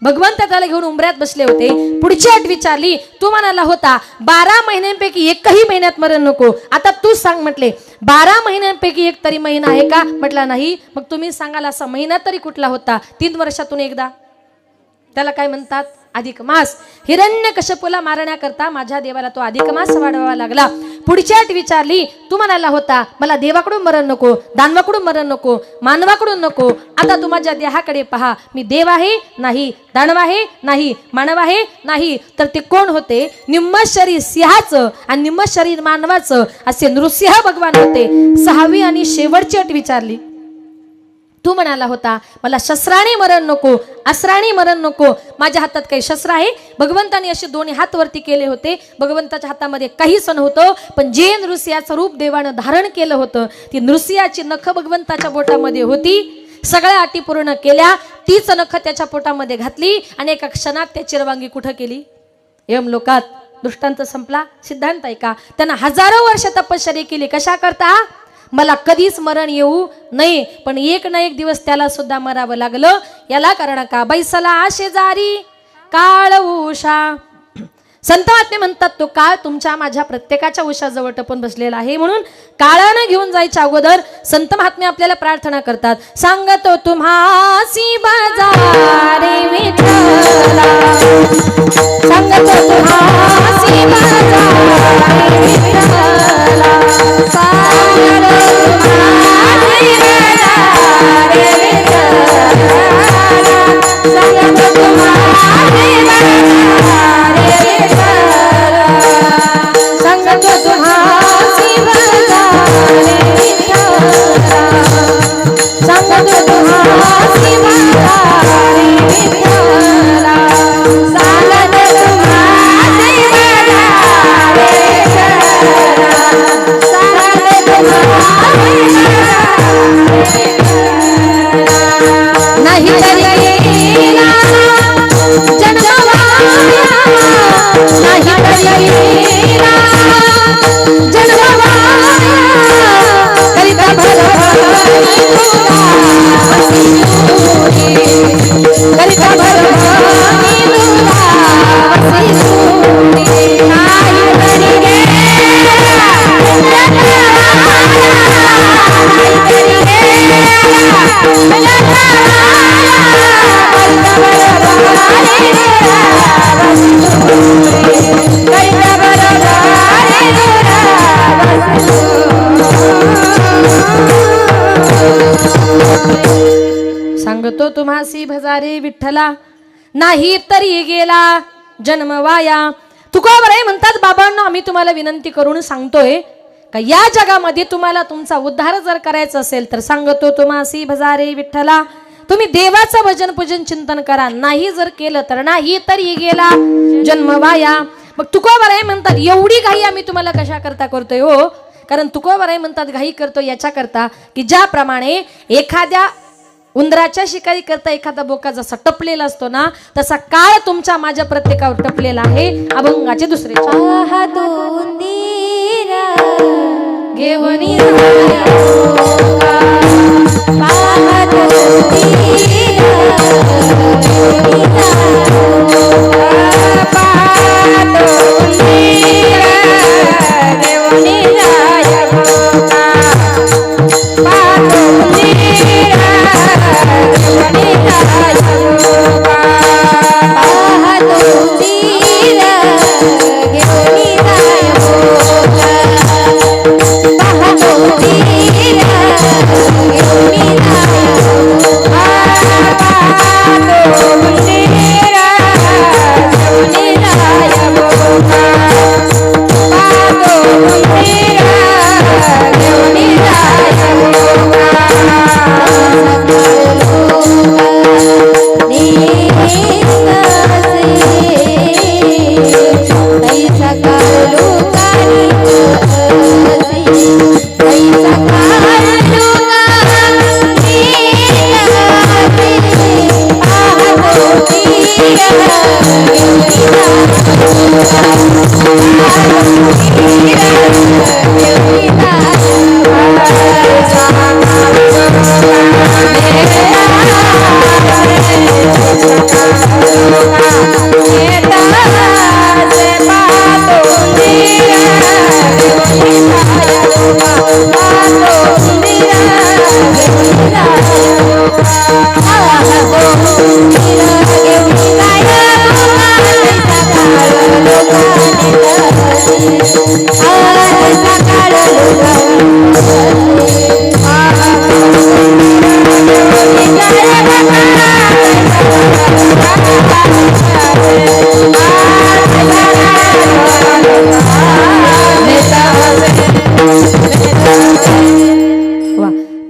भगवंत त्याला घेऊन उमऱ्यात बसले होते. पुढची अट विचारली. तू म्हणाला होता 12 महिन्यांपैकी एकही महिन्यात मरण नको. आता तू सांग म्हटले. 12 महिन्यांपैकी एक तरी महिना आहे का म्हटला नाही. मग तुम्ही सांगाल असा महिना तरी कुठला होता? 3 वर्षातून एकदा, त्याला काय म्हणतात? अधिक मास. हिरण्यकश्यपूला मारण्याकरता माझ्या देवाला तो अधिक मास वाढवावा लागला. पुढची अट विचारली. तू म्हणाला होता मला देवाकडून मरण नको, दानवाकडून मरण नको, मानवाकडून नको. आता तू माझ्या देहाकडे पहा. मी देव आहे नाही, दानव आहे नाही, मानव आहे नाही. तर ते कोण होते? निम्म शरीर सिंहाचं आणि निम्म शरीर मानवाचं असे नृसिंह भगवान होते. 6वी आणि शेवटची अट विचारली. तू म्हणाला होता मला शस्त्राने मरण नको, अस्त्राने मरण नको. माझ्या हातात काही शस्त्र आहे? भगवंताने असे दोन्ही हात वरती केले होते. भगवंताच्या हातामध्ये काहीच नव्हतं. पण जे नृसिंहाचं रूप देवानं धारण केलं होतं, ती नृसिंहाची नख भगवंताच्या बोटामध्ये होती. सगळ्या अटी पूर्ण केल्या. तीच नख त्याच्या पोटामध्ये घातली आणि एका क्षणात त्याची रवानगी कुठं केली? यमलोकात. दृष्टांत संपला. सिद्धांत ऐका. त्यांना हजारो वर्ष तपश्चर्या केली. कशा करता? मला कधीच मरण येऊ नये. पण एक ना एक दिवस त्याला सुद्धा मरावं लागलं. याला कारण का? बैसला शेजारी काळ उषा. संत महात्मे म्हणतात तो काळ तुमच्या माझ्या प्रत्येकाच्या उशाजवळ टपून बसलेला आहे. म्हणून काळानं घेऊन जायच्या अगोदर संत महात्मे आपल्याला प्रार्थना करतात. सांगतो तुम्हासी बाजारे विठ्ठला, सांगतो तुम्हासी बाजारे विठ्ठला, सांगतो तुम्हासी बाजारे विठ्ठला, सांगतो तुम्हासी बाजारे सांगतो तुम्हासी बाजारे विठ्ठला, सांगतो तुम्हासी बाजारे विठ्ठला, सांगतो तुम्हासी बाजारे विठ्ठला, सांगतो तुम्हासी नाही तरी गेला जन्मवाया, नाही तरी गेला जन्मवाया, करिता भरभराटी तुला वसी दूरी, करिता भरभराटी तुला वसी दूरी. नाही तरी गेला जन्मवाया, नाही तरी गेला जन्मवाया, करिता भरभराटी तुला वसी दूरी, करिता भरभराटी तुला वसी दूरी. सांगतो तुम्हासी भजारे विठ्ठला, नाही तरी गेला जन्म वाया. तुकोबराय म्हणतात बाबांनो, आम्ही तुम्हाला विनंती करून सांगतोय का या जगामध्ये तुम्हाला तुमचा उद्धार जर करायचा असेल तर सांगतो तुम्हासी भजारे विठ्ठला, तुम्ही देवाचं भजन पूजन चिंतन करा. नाही जर केलं तर नाही तरी गेला जन्म वाया. मग तुकोबराय म्हणतात एवढी घाई आम्ही तुम्हाला कशा करता करतोय हो? कारण तुकोबराय म्हणतात घाई करतो याच्या करता की ज्याप्रमाणे एखाद्या उंदराच्या शिकारी करता एखादा बोका जसा टपलेला असतो ना, तसा काळ तुमच्या माझ्या प्रत्येकावर टपलेला आहे. अभंगाचे दुसरे घेऊन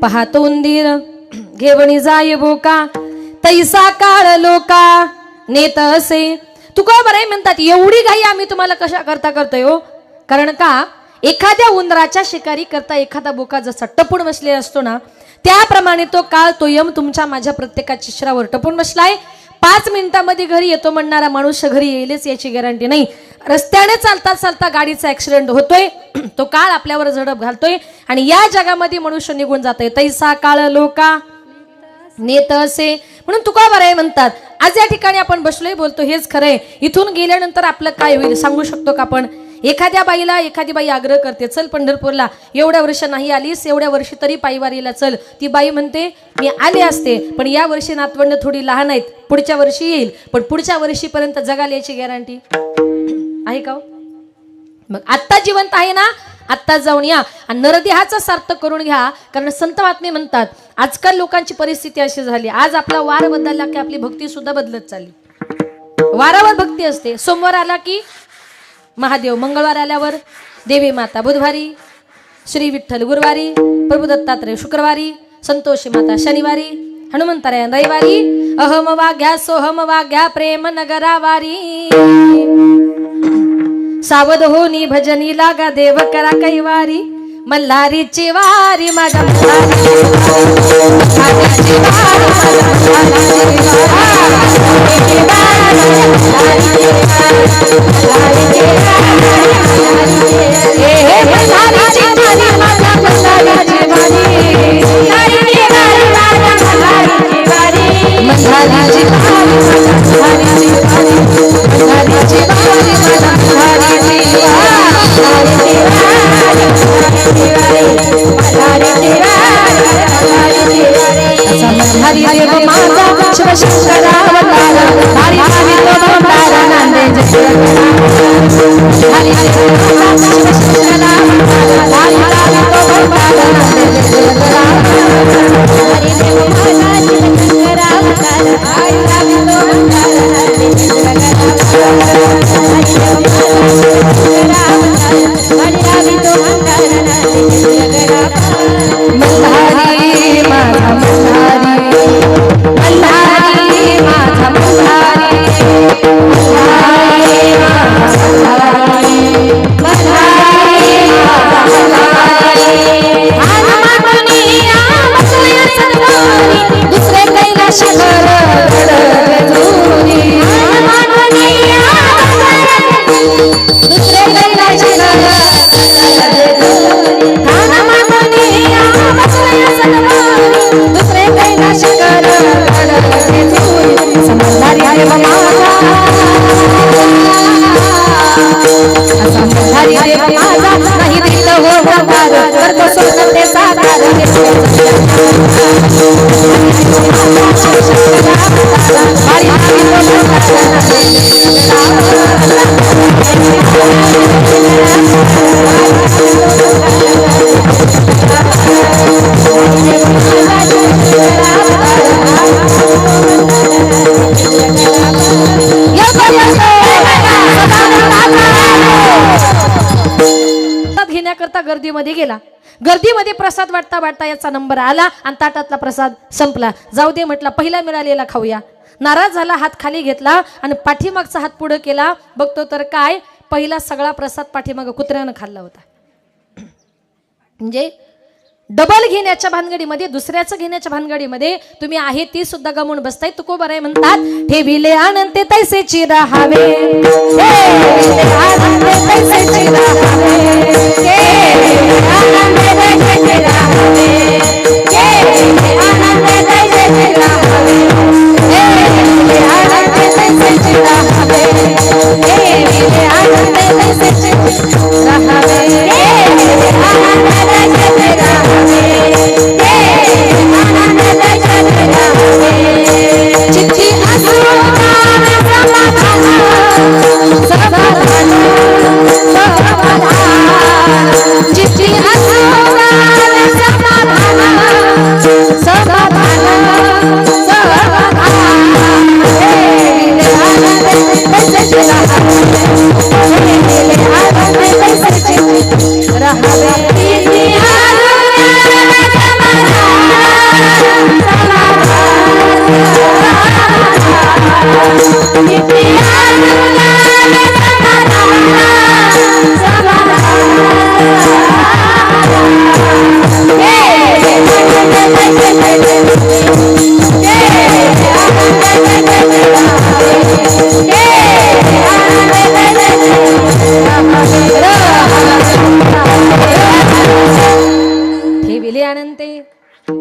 पाहतो उंदीर घेवणी जाय बोका तैसा काळ लोका नेत असे. तुका बरे म्हणतात एवढी घाई आम्ही तुम्हाला कशा करता करतोय हो. कारण का एखाद्या उंदराच्या शिकारी करता एखादा बोका जसा टपून बसलेला असतो ना, त्याप्रमाणे तो काळ तो यम तुमच्या माझ्या प्रत्येकाच्या शिरावर टपून बसलाय. 5 मिनिटांमध्ये घरी येतो म्हणणारा माणूस घरी येईलच याची गॅरंटी नाही. रस्त्याने चालता चालता गाडीचा ऍक्सिडेंट होतोय, तो काळ आपल्यावर झडप घालतोय आणि या जगामध्ये मनुष्य निघून जातोय. तैसा काळ लोका नेत असे. म्हणून तुकोबाराय म्हणतात आज या ठिकाणी आपण बसलोय बोलतो हेच खरंय. इथून गेल्यानंतर आपलं काय होईल सांगू शकतो का आपण? एखाद्या बाईला एखादी बाई आग्रह करते चल पंढरपूरला, एवढ्या वर्ष नाही आलीस, एवढ्या वर्षी तरी पायवारीला चल. ती बाई म्हणते मी आले असते पण या वर्षी नातवंड थोडी लहान आहेत, पुढच्या वर्षी येईल. पण पुढच्या वर्षीपर्यंत जगाला याची गॅरंटी आहे का? मग आत्ता जिवंत आहे ना, आत्ता जाऊन या आणि नरदेहाचा सार्थक करून घ्या. कारण संत महात्मे म्हणतात आजकाल लोकांची परिस्थिती अशी झाली, आज आपला वार बदलला की आपली भक्ती सुद्धा बदलत चालली. वारावर भक्ती असते. सोमवार आला की महादेव, मंगळवार आल्यावर देवी माता, बुधवारी श्री विठ्ठल, गुरुवारी प्रभू दत्तात्रय, शुक्रवारी संतोषी माता, शनिवारी हनुमंतरायण, रविवारी अहम वाग्या सोहम वाग्या प्रेम नगरावारी. सावध होनी भजनी लागा देव करा कैवारी. मल्हारीची वारी माझ्या हरिदेव माझा शिवशंकरावतारा हरी हरी तो भंडारा नांदे जय हरिदेव माझा शिवशंकरावतारा हरी हरी तो भंडारा नांदे जय हरिदेव माझा शिवशंकरावतारा हरी हरी तो भंडारा नांदे जय हरी हरी तो भंडारा नांदे जय. मल्हारी माझा मल्हारी, मल्हारी माझा मल्हारी, मल्हारी माझा मल्हारी, मल्हारी माझा मल्हारी. हनुमाननिया बसल्या सत्वारी दुसरे कैलाश घर घडवूनी. हनुमाननिया दुसरे कैलाश घर घडवूनी. हनुमाननिया बसल्या सत्वारी दुसरे कैलाश घर घडवूनी. समजदारी देव माझा, समजदारी देव माझा नाही दिलं हो भंगार करतो सोनं ते साकार. हरी हरी घेण्याकरता गर्दीमध्ये गेला. गर्दीमध्ये प्रसाद वाटता वाटता याचा नंबर आला आणि ताटातला प्रसाद संपला. जाऊ दे म्हटला पहिला मिळालेला खाऊया. नाराज झाला, हात खाली घेतला आणि पाठीमागचा हात पुढे केला. बघतो तर काय पहिला सगळा प्रसाद पाठीमाग कुत्र्यानं खाल्ला होता. म्हणजे डबल घेण्याच्या भानगडीमध्ये, दुसऱ्याचं घेण्याच्या भानगडीमध्ये तुम्ही आहे ती सुद्धा गमवून बसताय. तुकोबाराय म्हणतात ठेविले आनंद तैसेची राहावे, आनंद तैसेची राहावे, आनंद तैसेची राहावे, आनंद तैसेची राहावे, आनंद तैसेची राहावे, आनंद तैसेची राहावे, चिठ्ठी असो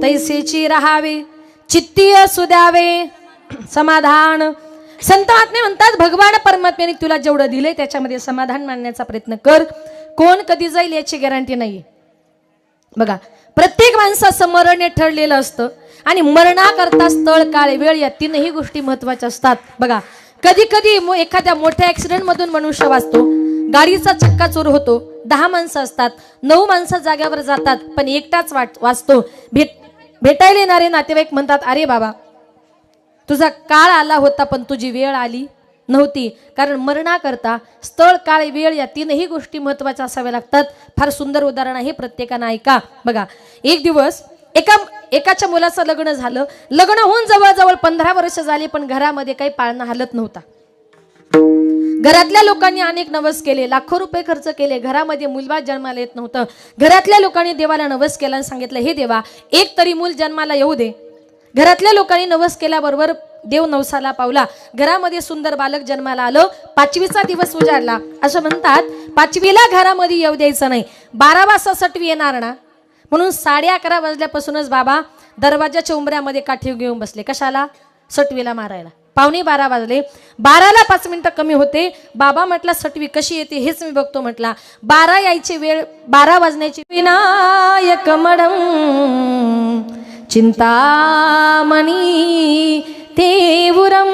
तैसेची राहावे, चित्ती असू द्यावे समाधान. संत महात्मे म्हणतात भगवान परमात्म्याने तुला जेवढं दिलंय त्याच्यामध्ये समाधान मानण्याचा प्रयत्न कर. कोण कधी जाईल याची गॅरंटी नाही. बघा, प्रत्येक माणसाचं मरण हे ठरलेलं असतं आणि मरणाकरता स्थळ, काळ, वेळ या तीनही गोष्टी महत्वाच्या असतात. बघा, कधी कधी एखाद्या मोठ्या ऍक्सिडेंट मधून मनुष्य वाचतो, गाडीचा चक्का चोर होतो, 10 माणसं असतात, 9 माणसं जाग्यावर जातात, पण एकटाच वाचतो. भेटायला येणारे नातेवाईक म्हणतात अरे बाबा तुझा काळ आला होता पण तुझी वेळ आली नव्हती. कारण मरणाकरता स्थळ, काळ, वेळ या तीनही गोष्टी महत्वाच्या असाव्या लागतात. फार सुंदर उदाहरण आहे, प्रत्येकानं ऐका. बघा, एक दिवस एकाच्या मुलाचं लग्न झालं. लग्न होऊन जवळजवळ 15 वर्ष झाली, पण घरामध्ये काही पाळणा हालत नव्हता. घरातल्या लोकांनी अनेक नवस केले, लाखो रुपये खर्च केले, घरामध्ये मुलबाळ जन्माला येत नव्हतं. घरातल्या लोकांनी देवाला नवस केला आणि सांगितलं हे देवा एक तरी मूल जन्माला येऊ दे. घरातल्या लोकांनी नवस केल्याबरोबर देव नवसाला पावला, घरामध्ये सुंदर बालक जन्माला आलं. 5वीचा दिवस उजाडला. असं म्हणतात 5वीला घरामध्ये येऊ द्यायचं नाही, 12 वाजता सटवी येणार ना, म्हणून 11:30 वाजल्यापासूनच बाबा दरवाजाच्या उंबऱ्यामध्ये काठी घेऊन बसले. कशाला? सटवीला मारायला. 11:15 वाजले. 12ला 5 मिनिटं कमी होते. बाबा म्हटला सटवी कशी येते हेच मी बघतो म्हटला. 12 यायची वेळ, 12 वाजण्याची. विनायक मडम चिंतामणी देवुरम.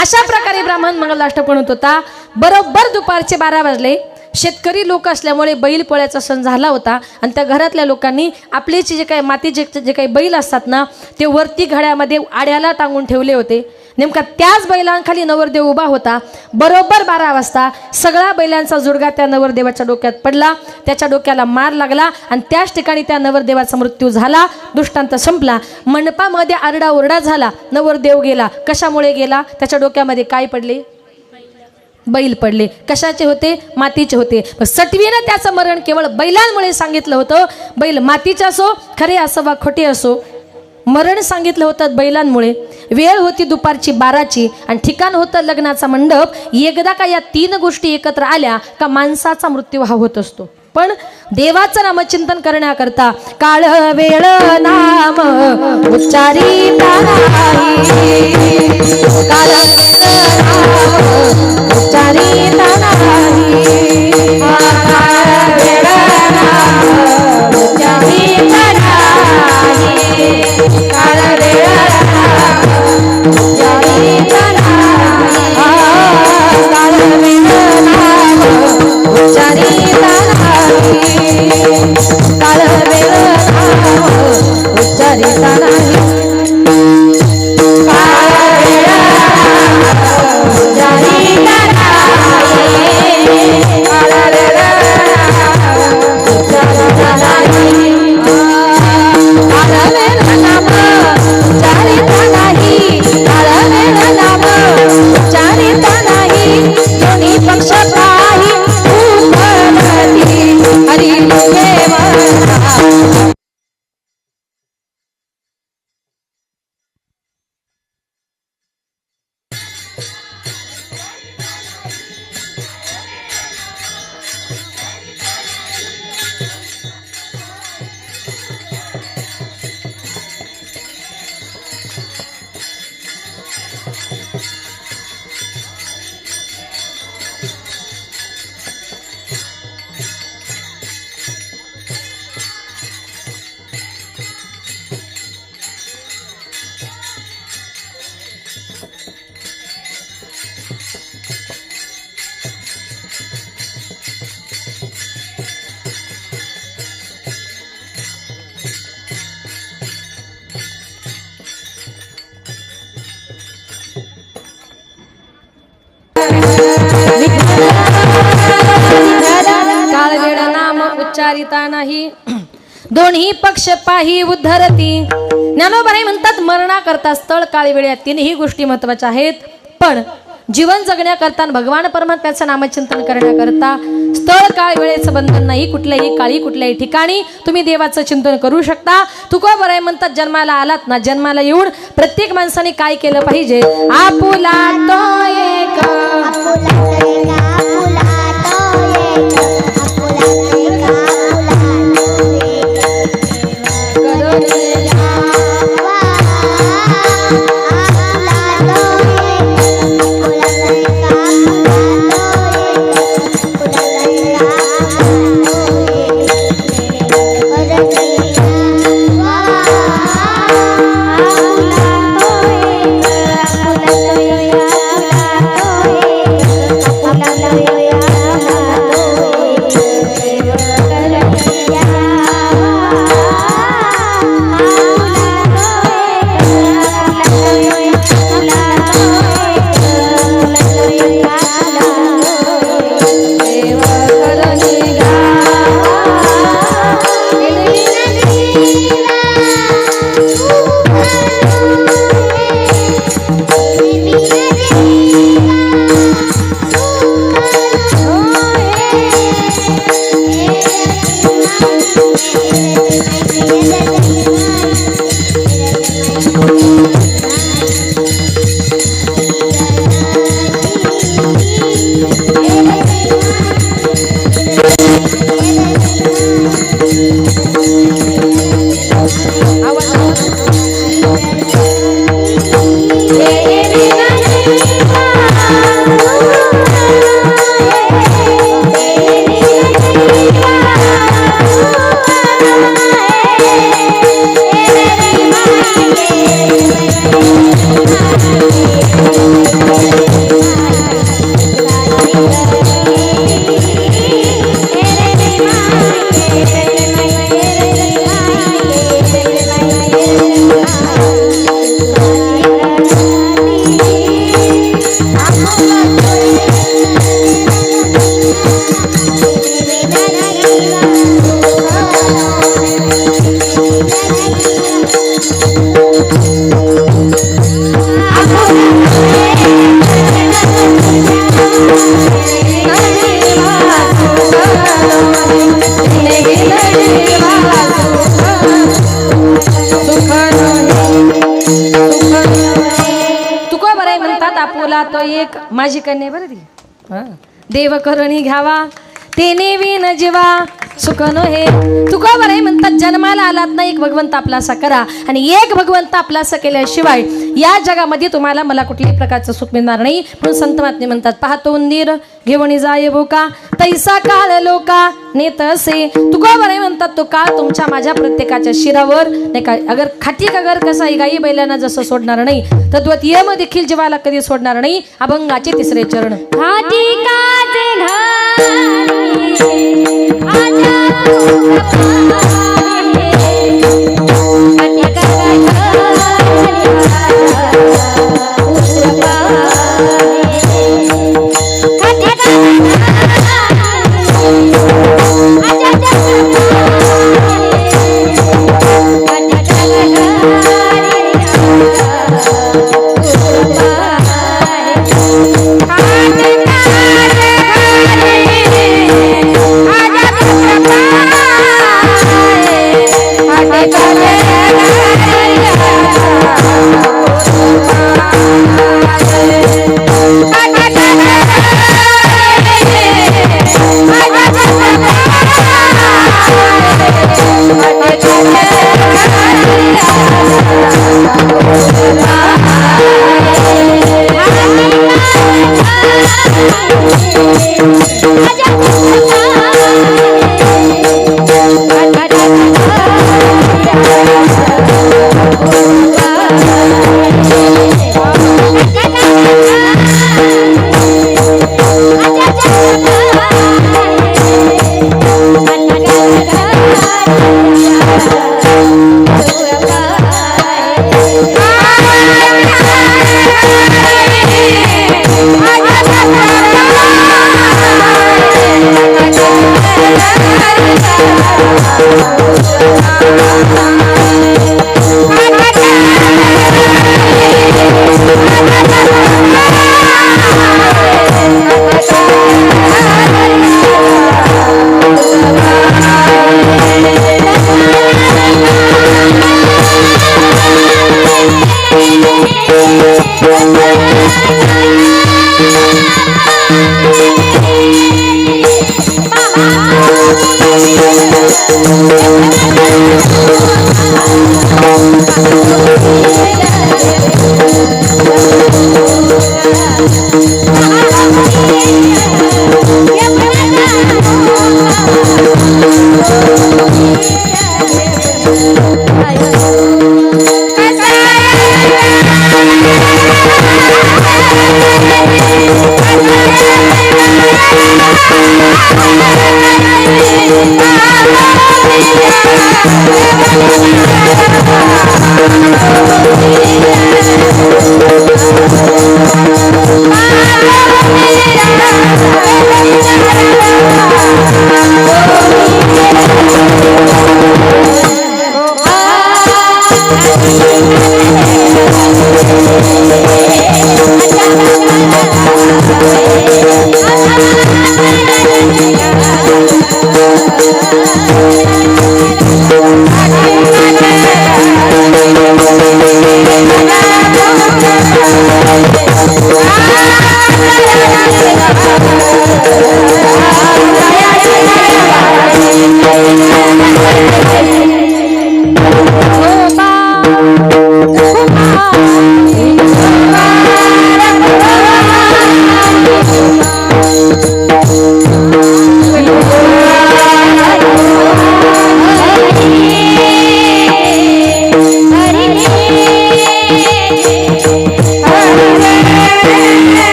अशा प्रकारे ब्राह्मण मंगलाष्टक म्हणत होता. बरोबर दुपारचे 12 वाजले. शेतकरी लोक असल्यामुळे बैल पोळ्याचा सण झाला होता आणि त्या घरातल्या लोकांनी आपले जे काही मातीचे जे काही बैल असतात ना ते वरती घड्यामध्ये आड्याला टांगून ठेवले होते. नेमका त्याच बैलांखाली नवरदेव उभा होता. बरोबर 12 वाजता सगळा बैलांचा जुडगा त्या नवरदेवाच्या डोक्यात पडला. त्याच्या डोक्याला मार लागला आणि त्याच ठिकाणी त्या नवरदेवाचा मृत्यू झाला. दृष्टांत संपला. मंडपामध्ये आरडाओरडा झाला. नवरदेव गेला. कशामुळे गेला? त्याच्या डोक्यामध्ये काय पडले? बैल पडले. कशाचे होते? मातीचे होते. सटवीनं त्याचं मरण केवळ बैलांमुळे सांगितलं होतं. बैल मातीचे असो, खरे असो वा खोटे असो, मरण सांगितलं होतं बैलांमुळे. वेळ होती दुपारची 12ची आणि ठिकाण होतं लग्नाचा मंडप. एकदा का या 3 गोष्टी एकत्र आल्या का माणसाचा मृत्यू हा होत असतो. पण देवाचं नामचिंतन करण्याकरता काळ वेळ नाम उच्चारिता नाही, काळ उच्चारिता नाही, काळ वेळ नाम उच्चारिता नाही, काळ वेळ नाम उच्चारिता नाही, काळ वेळ नाम उच्चारिता काळ वेळ उच्चारिता नाही, काळ वेळ उच्चारिता नाही, काळ वेळ उच्चारिता नाही, काळ वेळ नाम उच्चारिता नाही, काळ वेळ नाम उच्चारिता नाही, दोन्ही पक्ष काही हरी काळ वेळ नाम उच्चारिता नाही, दोन्ही पक्ष पाही उद्धरती. ज्ञानोबाई म्हणतात मरणाकरता स्थळ, काळ, वेळ या 3ही गोष्टी महत्वाच्या आहेत. पण जीवन जगण्याकरता भगवान परमात्म्याचं नामचिंतन करण्याकरता स्थळ, काळ, वेळेचं बंधन नाही. कुठल्याही काळी कुठल्याही ठिकाणी तुम्ही देवाचं चिंतन करू शकता. तुकोबराय म्हणतात जन्माला आलात ना, जन्माला येऊन प्रत्येक माणसाने काय केलं पाहिजे? आपुला तो एक करुणे तो एक माझी कन्या बरं ती देव करणी घ्यावा तेने विन जीवा सुख नो हे तुका बरे म्हणतात जन्माला आलात ना एक भगवंत आपला असा करा आणि एक भगवंत आपला असं केल्याशिवाय या जगामध्ये तुम्हाला मला कुठल्याही प्रकारचं सुख मिळणार नाही. म्हणून संत महात्मे म्हणतात पाहतो उंदीर घेऊन जाय बोका तैसा काळ लोका नेत असे तुका बरे म्हणतात तो काळ तुमच्या माझ्या प्रत्येकाच्या शिरावर नाही का अगर खाटी अगर कसा गाई बैलांना जसं सोडणार नाही तद्वत यम देखील जीवाला कधी सोडणार नाही. अभंगाचे तिसरे चरण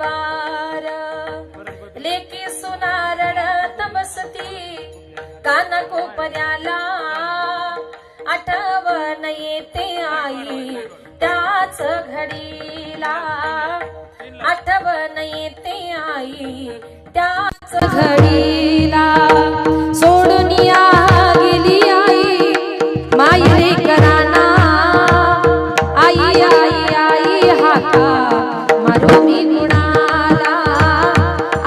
वार लेकी सुनारडत बसती काना कोपऱ्याला आठवण येते आई त्याच घडीला आठवण येते आई त्याच घडीला सोडून या गेली आई मायरे कराना आई आई आई हाका मारू मी कुणाला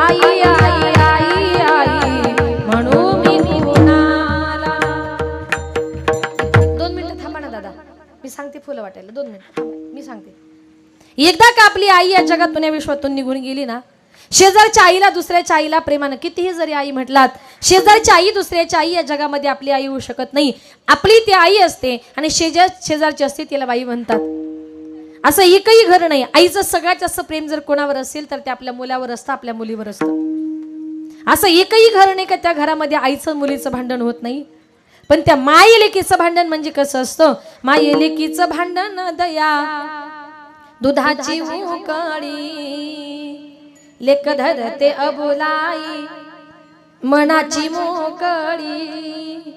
आई आई आई आई म्हणू मी कुणाला 2 मिनिटं थांबा ना दादा मी सांगते फुलं वाटायला 2 मिनिटं मी सांगते एकदा का आपली आई या जगातून या विश्वातून निघून गेली ना शेजारच्या आईला दुसऱ्याच्या आईला प्रेमानं कितीही जरी आई म्हटलात शेजारची आई दुसऱ्याची आई या जगामध्ये आपली आई होऊ शकत नाही आपली ती आई असते आणि शेजारची असते तिला बाई म्हणतात असं एकही घर नाही आईचं सगळ्यात जास्त प्रेम जर कोणावर असेल तर ते आपल्या मुलावर असतं आपल्या मुलीवर असतं असं एकही घर नाही का त्या घरामध्ये आईचं मुलीचं भांडण होत नाही पण त्या माय लेकीचं भांडण म्हणजे कसं असतं माय लेकीचं भांडण दया दुधाची उकळी लेक धरते अबोलाई मनाची मोकळी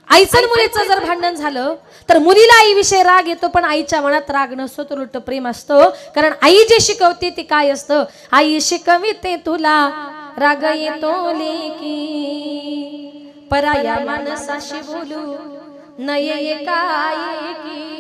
आईचं मुलीचं जर भांडण झालं तर मुलीला आईविषयी राग येतो पण आईच्या मनात राग नसतो तर उलट प्रेम असतं कारण आई जे शिकवते ते काय असतं आई शिकविते तुला राग येतो लेकी पराया माणसाशी बोलू नये एकाएकी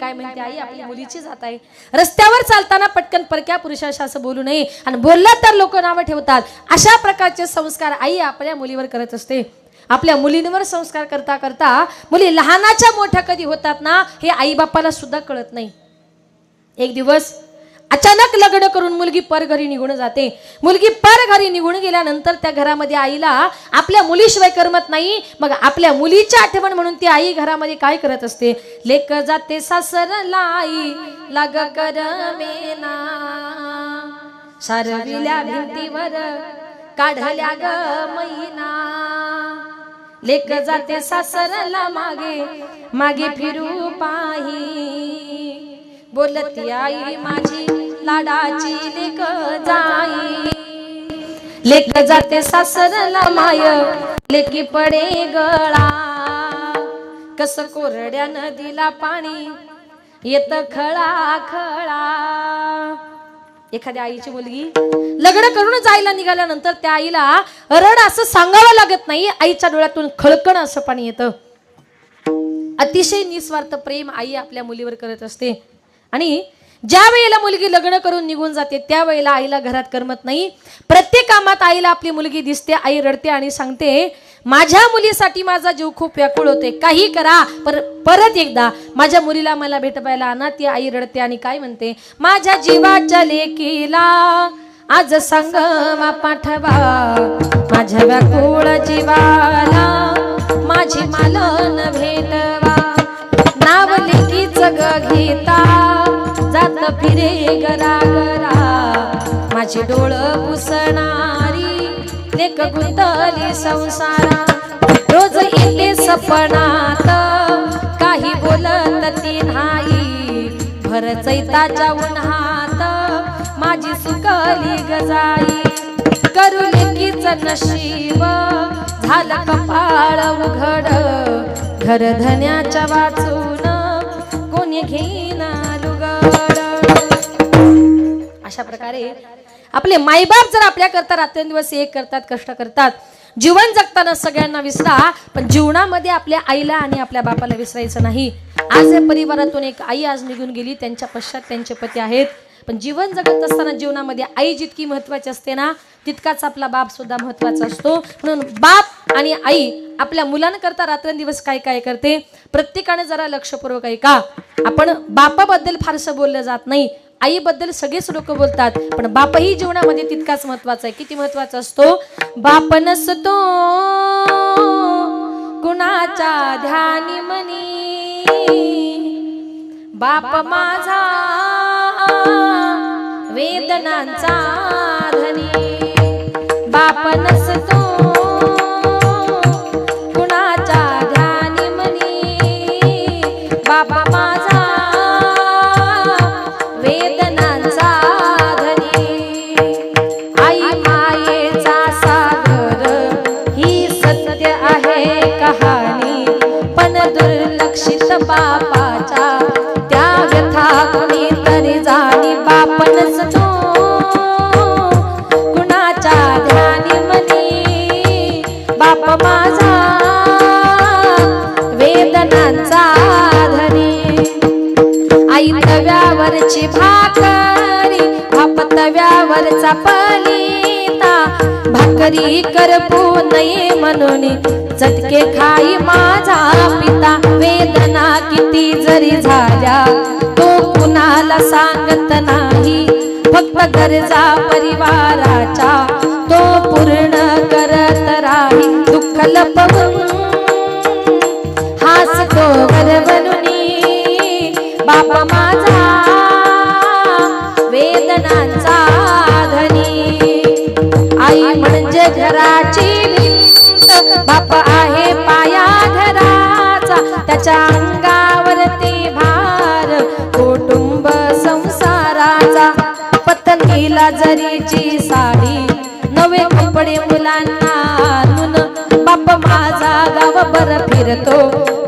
काय म्हणते आई आपली मुलीची जात आहे रस्त्यावर चालताना पटकन परक्या पुरुषाशी असं बोलू नये आणि बोलला तर लोक नावं ठेवतात अशा प्रकारचे संस्कार आई आपल्या मुलीवर करत असते आपल्या मुलींवर संस्कार करता करता मुली लहानाच्या मोठ्या कधी होतात ना हे आई बापाला सुद्धा कळत नाही एक दिवस अचानक लग्न करून मुलगी पर घरी निघून जाते मुलगी पर घरी निघून गेल्यानंतर त्या घरामध्ये आईला आपल्या मुलीशिवाय करमत नाही मग आपल्या मुलीची आठवण म्हणून ती आई घरामध्ये काय करत असते लेक जाते सासरला आई लाग करमेना सारविल्या भिंतीवर काढल्या ग मैना लेक जाते सासरला मागे मागे फिरू पाही बोलती आई माझी लाडाची लेक जाई लेक जाते सासरला माय लेकी पडे गळा कस कोरड्या नदीला पाणी येत खळा खळा एखाद्या आईची मुलगी लग्न करून जायला निघाल्यानंतर त्या आईला रड असं सांगावं लागत नाही आईच्या डोळ्यातून खळकण असं पाणी येतं अतिशय निस्वार्थ प्रेम आई आपल्या मुलीवर करत असते आणि ज्या वेळेला मुलगी लग्न करून निघून जाते त्यावेळेला आईला घरात करमत नाही प्रत्येक कामात आईला आपली मुलगी दिसते आई रडते आणि सांगते माझ्या मुलीसाठी माझा जीव खूप व्याकुळ होते काही करा परत एकदा माझ्या मुलीला मला भेटवायला आणा ती आई रडते आणि काय म्हणते माझ्या जीवाच्या लेकीला आज संगमा पाठवा माझ्या व्याकुळ जीवाला माझी मालन भेटवा नाव लेकीच घेता जात फिरे गरा गरा माझी डोळ पुसणारी लेक गुंतली संसारा रोज येते सपनात काही बोलत ती नाही भर चैताच्या उन्हात माझी सुकली गजाई करू लेकीच नशीब झालं कपाळ उघड घर धन्याच्या वाचून कोणी घेईना लुगड अशा प्रकारे आपले मायबाप जर आपल्या करता रात्रंदिवस एक करतात कष्ट करतात जीवन जगताना सगळ्यांना विसरा पण जीवनामध्ये आपल्या आईला आणि आपल्या बापाला विसरायचं नाही आज या परिवारातून एक आई आज निघून गेली त्यांच्या पश्चात त्यांचे पती आहेत पण जीवन जगत असताना जीवनामध्ये आई जितकी महत्वाची असते ना तितकाच आपला बाप सुद्धा महत्वाचा असतो म्हणून बाप आणि आई आपल्या मुलांकरता रात्रंदिवस काय काय करते प्रत्येकाने जरा लक्षपूर्वक ऐका आपण बापाबद्दल फारसं बोललं जात नाही आईबद्दल सगळेच लोक बोलतात पण बापही जीवनामध्ये तितकाच महत्वाचा आहे किती महत्वाचा असतो बाप नसतो कुणाच्या ध्यानी मनी बाप माझा वेदनांचा धनी बाप नसतो कुणाच्या ध्यानी मनी बाप माझा वेदनांचा धनी नसतो कुणाच्या ध्यानी मनी बाप माझा वेदनांचा धनी आई तव्यावरची भाकरी बाप तव्यावरचा पलिता भाकरी करपू नये म्हणून चटके खाई माझा पिता वेदना किती जरी झाल्या तो कुणाला सांगत नाही फक्त गरजा परिवाराच्या तो पूर्ण करत राही दुःख लपवून हासतो गरबनुनी बाप माझा वेदनांचा धनी आई म्हणजे घराची भिंत बाप आहे पाया घराचा त्याच्या अंगावरती भार कुटुंब संसाराचा पत्नीला जरीची साडी नवे कपडे मुलांना आणून बाप माझा गावभर फिरतो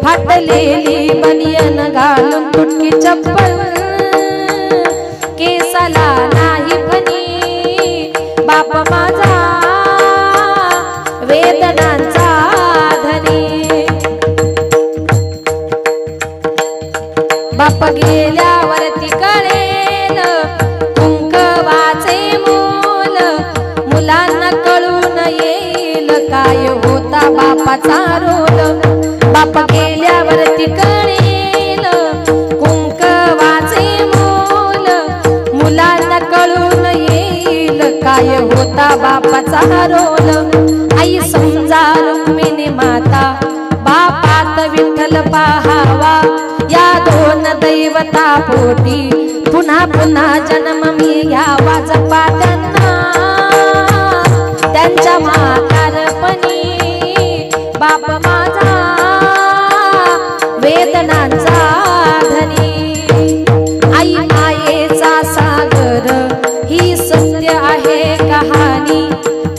फाटलेली बनियन घालून तुटकी चप्पल केसाला नाही फणी बाप माझा वेदनांचा धनी बाप गेल्यावरती कळेल कुंकवाचे मोल मुलांना कळून येईल काय होता बापाचा रोल बाप गेल्यावरती कळेल कुंकवाचे मोल मुलांना कळून येईल काय होता बापाचा रोल आई समजा रुक्मिणी माता बापात विठ्ठल पाहावा या दोन दैवता पोटी पुन्हा पुन्हा जन्म मी घ्यावा जपा त्यांना त्यांच्या म्हातारपणी बाप माझा वेदनांचा धनी आई मायेचा सागर ही सत्य आहे कहाणी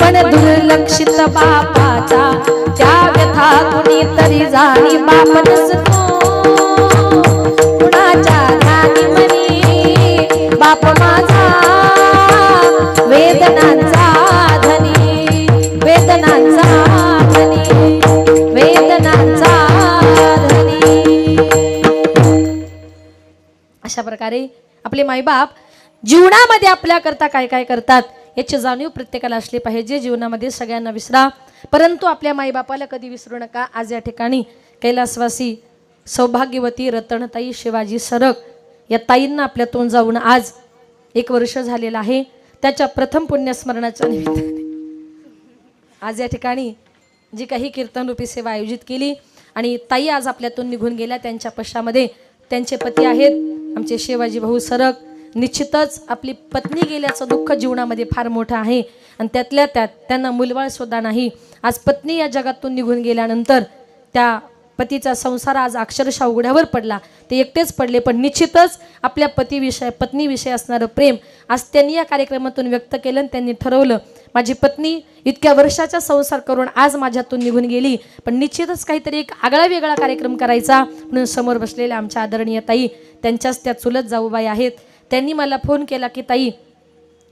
पण दुर्लक्षित बापाचा त्या व्यथा कुणीतरी जाणी बाप नसतो कुणाच्या ध्यानी मनी बाप माझा वेदनांचा धनी वेदनांचा धनी वेदनांचा धनी अशा प्रकारे आपले मायबाप जीवनामध्ये आपल्या करता काय काय करतात याची जाणीव प्रत्येकाला असली पाहिजे जीवनामध्ये सगळ्यांना विसरा परंतु आपल्या मायबापाला कधी विसरू नका आज या ठिकाणी कैलासवासी सौभाग्यवती रतनताई शिवाजी सरग या ताईंना आपल्यातून जाऊन आज 1 वर्ष झालेलं आहे त्याच्या प्रथम पुण्यस्मरणाच्या निमित्ताने आज या ठिकाणी जी काही कीर्तनरूपी सेवा आयोजित केली आणि ताई आज आपल्यातून निघून गेल्या त्यांच्या पश्चामध्ये त्यांचे पती आहेत आमचे शिवाजी भाऊ सरग निश्चितच आपली पत्नी गेल्याचं दुःख जीवनामध्ये फार मोठं आहे आणि त्यातल्या त्यात त्यांना मुलबाळ सुद्धा नाही आज पत्नी या जगातून निघून गेल्यानंतर त्या पतीचा संसार आज अक्षरशः उघड्यावर पडला ते एकटेच पडले पण निश्चितच आपल्या पत्नीविषयी असणारं प्रेम आज त्यांनी या कार्यक्रमातून व्यक्त केलं आणि त्यांनी ठरवलं माझी पत्नी इतक्या वर्षाचा संसार करून आज माझ्यातून निघून गेली पण निश्चितच काहीतरी एक आगळा वेगळा कार्यक्रम करायचा म्हणून समोर बसलेल्या आमच्या आदरणीय ताई त्यांच्याच त्या चुलत जाऊबाई आहेत त्यांनी मला फोन केला की ताई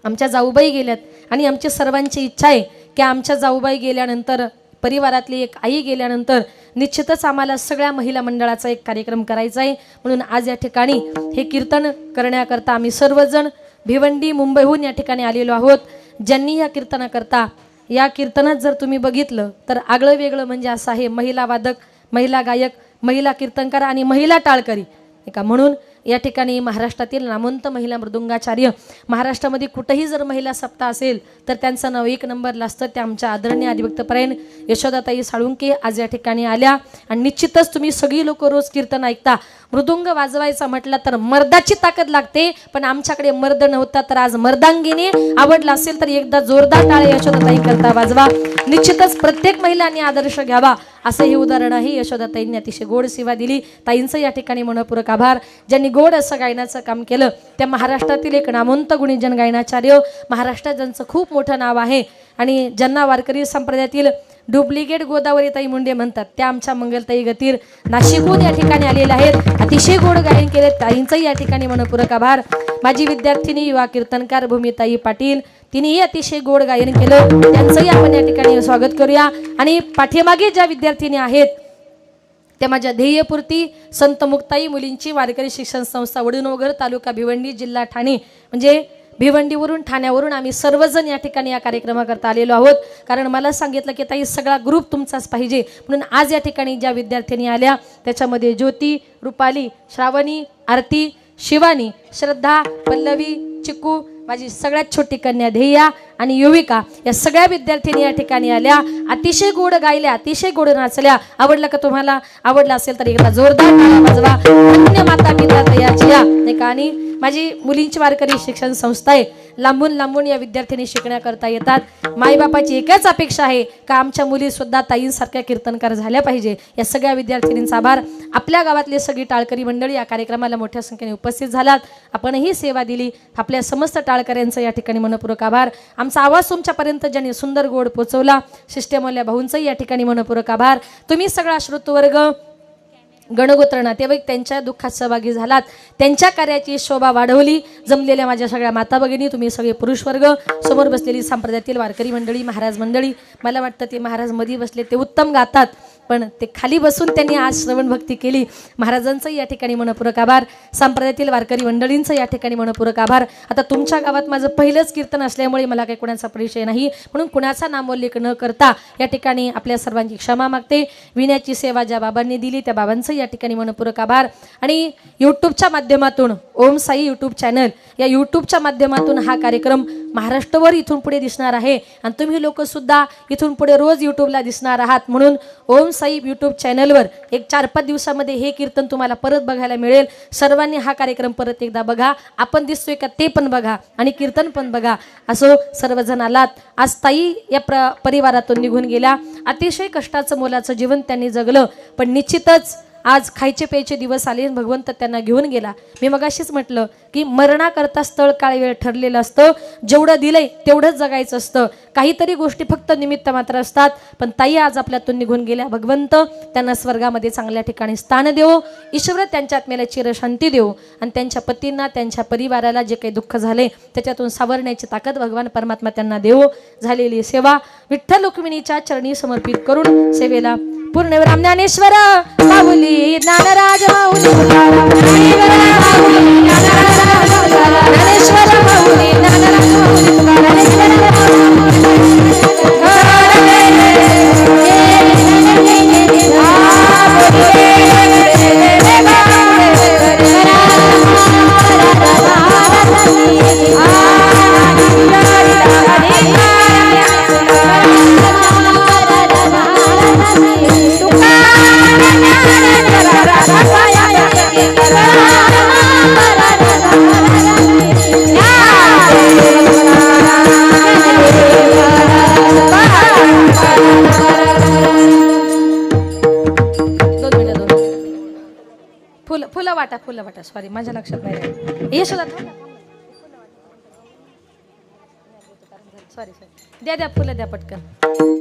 आमच्या जाऊबाई गेल्यात आणि आमची सर्वांची इच्छा आहे की आमच्या जाऊबाई गेल्यानंतर परिवारातली एक आई गेल्यानंतर निश्चितच आम्हाला सगळ्या महिला मंडळाचा एक कार्यक्रम करायचा आहे म्हणून आज या ठिकाणी हे कीर्तन करण्याकरता आम्ही सर्वजण भिवंडी मुंबईहून या ठिकाणी आलेलो आहोत ज्यांनी या कीर्तनाकरता या कीर्तनात जर तुम्ही बघितलं तर आगळं वेगळं म्हणजे असं आहे महिला वादक महिला गायक महिला कीर्तनकार आणि महिला टाळकरी एका म्हणून या ठिकाणी महाराष्ट्रातील नामवंत महिला मृदुंगाचार्य महाराष्ट्रामध्ये कुठेही जर महिला सप्ताह असेल तर त्यांचं नाव 1 नंबरला असतं त्या आमच्या आदरणीय आदिभक्तपरायण यशोदाताई साळुंके आज या ठिकाणी आल्या आणि निश्चितच तुम्ही सगळी लोक रोज कीर्तन ऐकता मृदुंग वाजवायचा म्हटलं तर मर्दाची ताकद लागते पण आमच्याकडे मर्द नव्हता तर आज मर्दांगीने आवडला असेल तर एकदा जोरदार टाळे यशोदाताई करता वाजवा निश्चितच प्रत्येक महिलांनी आदर्श घ्यावा असं हे उदाहरण आहे. यशोदाताईंनी अतिशय गोड सेवा दिली. ताईंचं या ठिकाणी मनपूर्वक आभार. ज्यांनी गोड असं गायनाचं काम केलं त्या महाराष्ट्रातील एक नामवंत गुणीजन गायनाचार्य, महाराष्ट्रात ज्यांचं खूप मोठं नाव आहे आणि ज्यांना वारकरी संप्रदायातील डुप्लिकेट गोदावरीताई मुंडे म्हणतात, त्या आमच्या मंगलताई गतीर नाशिकहून या ठिकाणी आलेल्या आहेत. अतिशय गोड गायन केले. ताईंचंही या ठिकाणी मनपूर्वक आभार. माझी विद्यार्थिनी युवा कीर्तनकार भूमिताई पाटील, तिनेही अतिशय गोड गायन केलं. त्यांचंही आपण या ठिकाणी स्वागत करूया. आणि पाठीमागे ज्या विद्यार्थिनी आहेत त्या माझ्या ध्येयपूर्ती संत मुक्ताई मुलींची वारकरी शिक्षण संस्था, वडूणवगर, तालुका भिवंडी, जिल्हा ठाणे. म्हणजे भिवंडीवरून, ठाण्यावरून आम्ही सर्वजण या ठिकाणी या कार्यक्रमाकरता आलेलो आहोत. कारण मला सांगितलं की ताई सगळा ग्रुप तुमचाच पाहिजे, म्हणून आज या ठिकाणी ज्या विद्यार्थिनी आल्या त्याच्यामध्ये ज्योती, रुपाली, श्रावणी, आरती, शिवानी, श्रद्धा, पल्लवी, चिक्कू, माझी सगळ्यात छोटी कन्या ध्येया आणि युविका, या सगळ्या विद्यार्थिनी या ठिकाणी आल्या. अतिशय गोड गायल्या, अतिशय गोड नाचल्या. आवडलं का तुम्हाला? आवडलं असेल तर एकदा जोरदार टाळ्या वाजवा. धन्य माता पिता तयाची या नाही का. आणि माझी मुलींची वारकरी शिक्षण संस्था आहे. लांबून लांबून या विद्यार्थिनी शिकण्याकरता येतात. माईबापाची एकच अपेक्षा आहे का आमच्या मुली सुद्धा ताईंसारख्या कीर्तनकार झाल्या पाहिजे. या सगळ्या विद्यार्थिनींचा आभार. आपल्या गावातली सगळी टाळकरी मंडळी या कार्यक्रमाला मोठ्या संख्येने उपस्थित झालात. आपणही सेवा दिली. आपल्या समस्त टाळकऱ्यांचं या ठिकाणी मनपूर्वक आभार. आमचा आवाज तुमच्यापर्यंत ज्यांनी सुंदर गोड पोचवला शिष्टमौल्या भाऊंचंही या ठिकाणी मनपूर्वक आभार. तुम्ही सगळा श्रोतवर्ग, गणगोत्र नातेवाईक त्यांच्या दुःखात सहभागी झालात. त्यांच्या कार्याची शोभा वाढवली. जमलेल्या माझ्या सगळ्या माता भगिनी, तुम्ही सगळे पुरुष वर्ग, समोर बसलेली संप्रदायातील वारकरी मंडळी, महाराज मंडळी, मला वाटतं ते महाराज मध्ये बसले ते उत्तम गातात, पण ते खाली बसून त्यांनी आज श्रवण भक्ती केली. महाराजांचं या ठिकाणी मनपूर्वक आभार. संप्रदायातील वारकरी मंडळींचं या ठिकाणी मनपूर्वक आभार. आता तुमच्या गावात माझं पहिलंच कीर्तन असल्यामुळे मला काही कोणाचा परिचय नाही, म्हणून कुणाचा नामोल्लेख न करता या ठिकाणी आपल्या सर्वांची क्षमा मागते. विण्याची सेवा ज्या बाबांनी दिली त्या बाबांचं या ठिकाणी मनपूर्वक आभार. आणि यूट्यूबच्या माध्यमातून ओम साई यूट्यूब चॅनल, या यूट्यूबच्या माध्यमातून हा कार्यक्रम महाराष्ट्रभर इथून पुढे दिसणार आहे. आणि तुम्ही लोक सुद्धा इथून पुढे रोज यूट्यूबला दिसणार आहात. म्हणून ओम साई यूट्यूब चॅनलवर एक 4-5 दिवसामध्ये हे कीर्तन तुम्हाला परत बघायला मिळेल. सर्वांनी हा कार्यक्रम परत एकदा बघा. आपण दिसतोय का ते पण बघा आणि कीर्तन पण बघा. असो सर्वजण आलात. आज ताई या परिवारातून निघून गेल्या. अतिशय कष्टाचं मोलाचं जीवन त्यांनी जगलं, पण निश्चितच आज खायचे प्यायचे दिवस आले. भगवंत त्यांना घेऊन गेला. मी मगाशीच म्हटलं की मरणाकरता स्थळ काळ वेळ ठरलेलं असतं. जेवढं दिलंय तेवढंच जगायचं असतं. काहीतरी गोष्टी फक्त निमित्त मात्र असतात. पण ताई आज आपल्यातून निघून गेल्या. भगवंत त्यांना स्वर्गामध्ये चांगल्या ठिकाणी स्थान देवो. ईश्वर त्यांच्या आत्म्याला चिरशांती देवो. आणि त्यांच्या पतींना, त्यांच्या परिवाराला जे काही दुःख झाले त्याच्यातून सावरण्याची ताकद भगवान परमात्मा त्यांना देवो. झालेली सेवा विठ्ठल रुक्मिणीच्या चरणी समर्पित करून सेवेला पूर्णविराम. ज्ञानेश्वर माऊली, ज्ञानराज माऊली, ज्ञानेश्वर माऊली, ज्ञानराज फुलं वाटा सॉरी माझ्या लक्षात नाही. यशोदा सॉरी द्या फुलं द्या पटकन.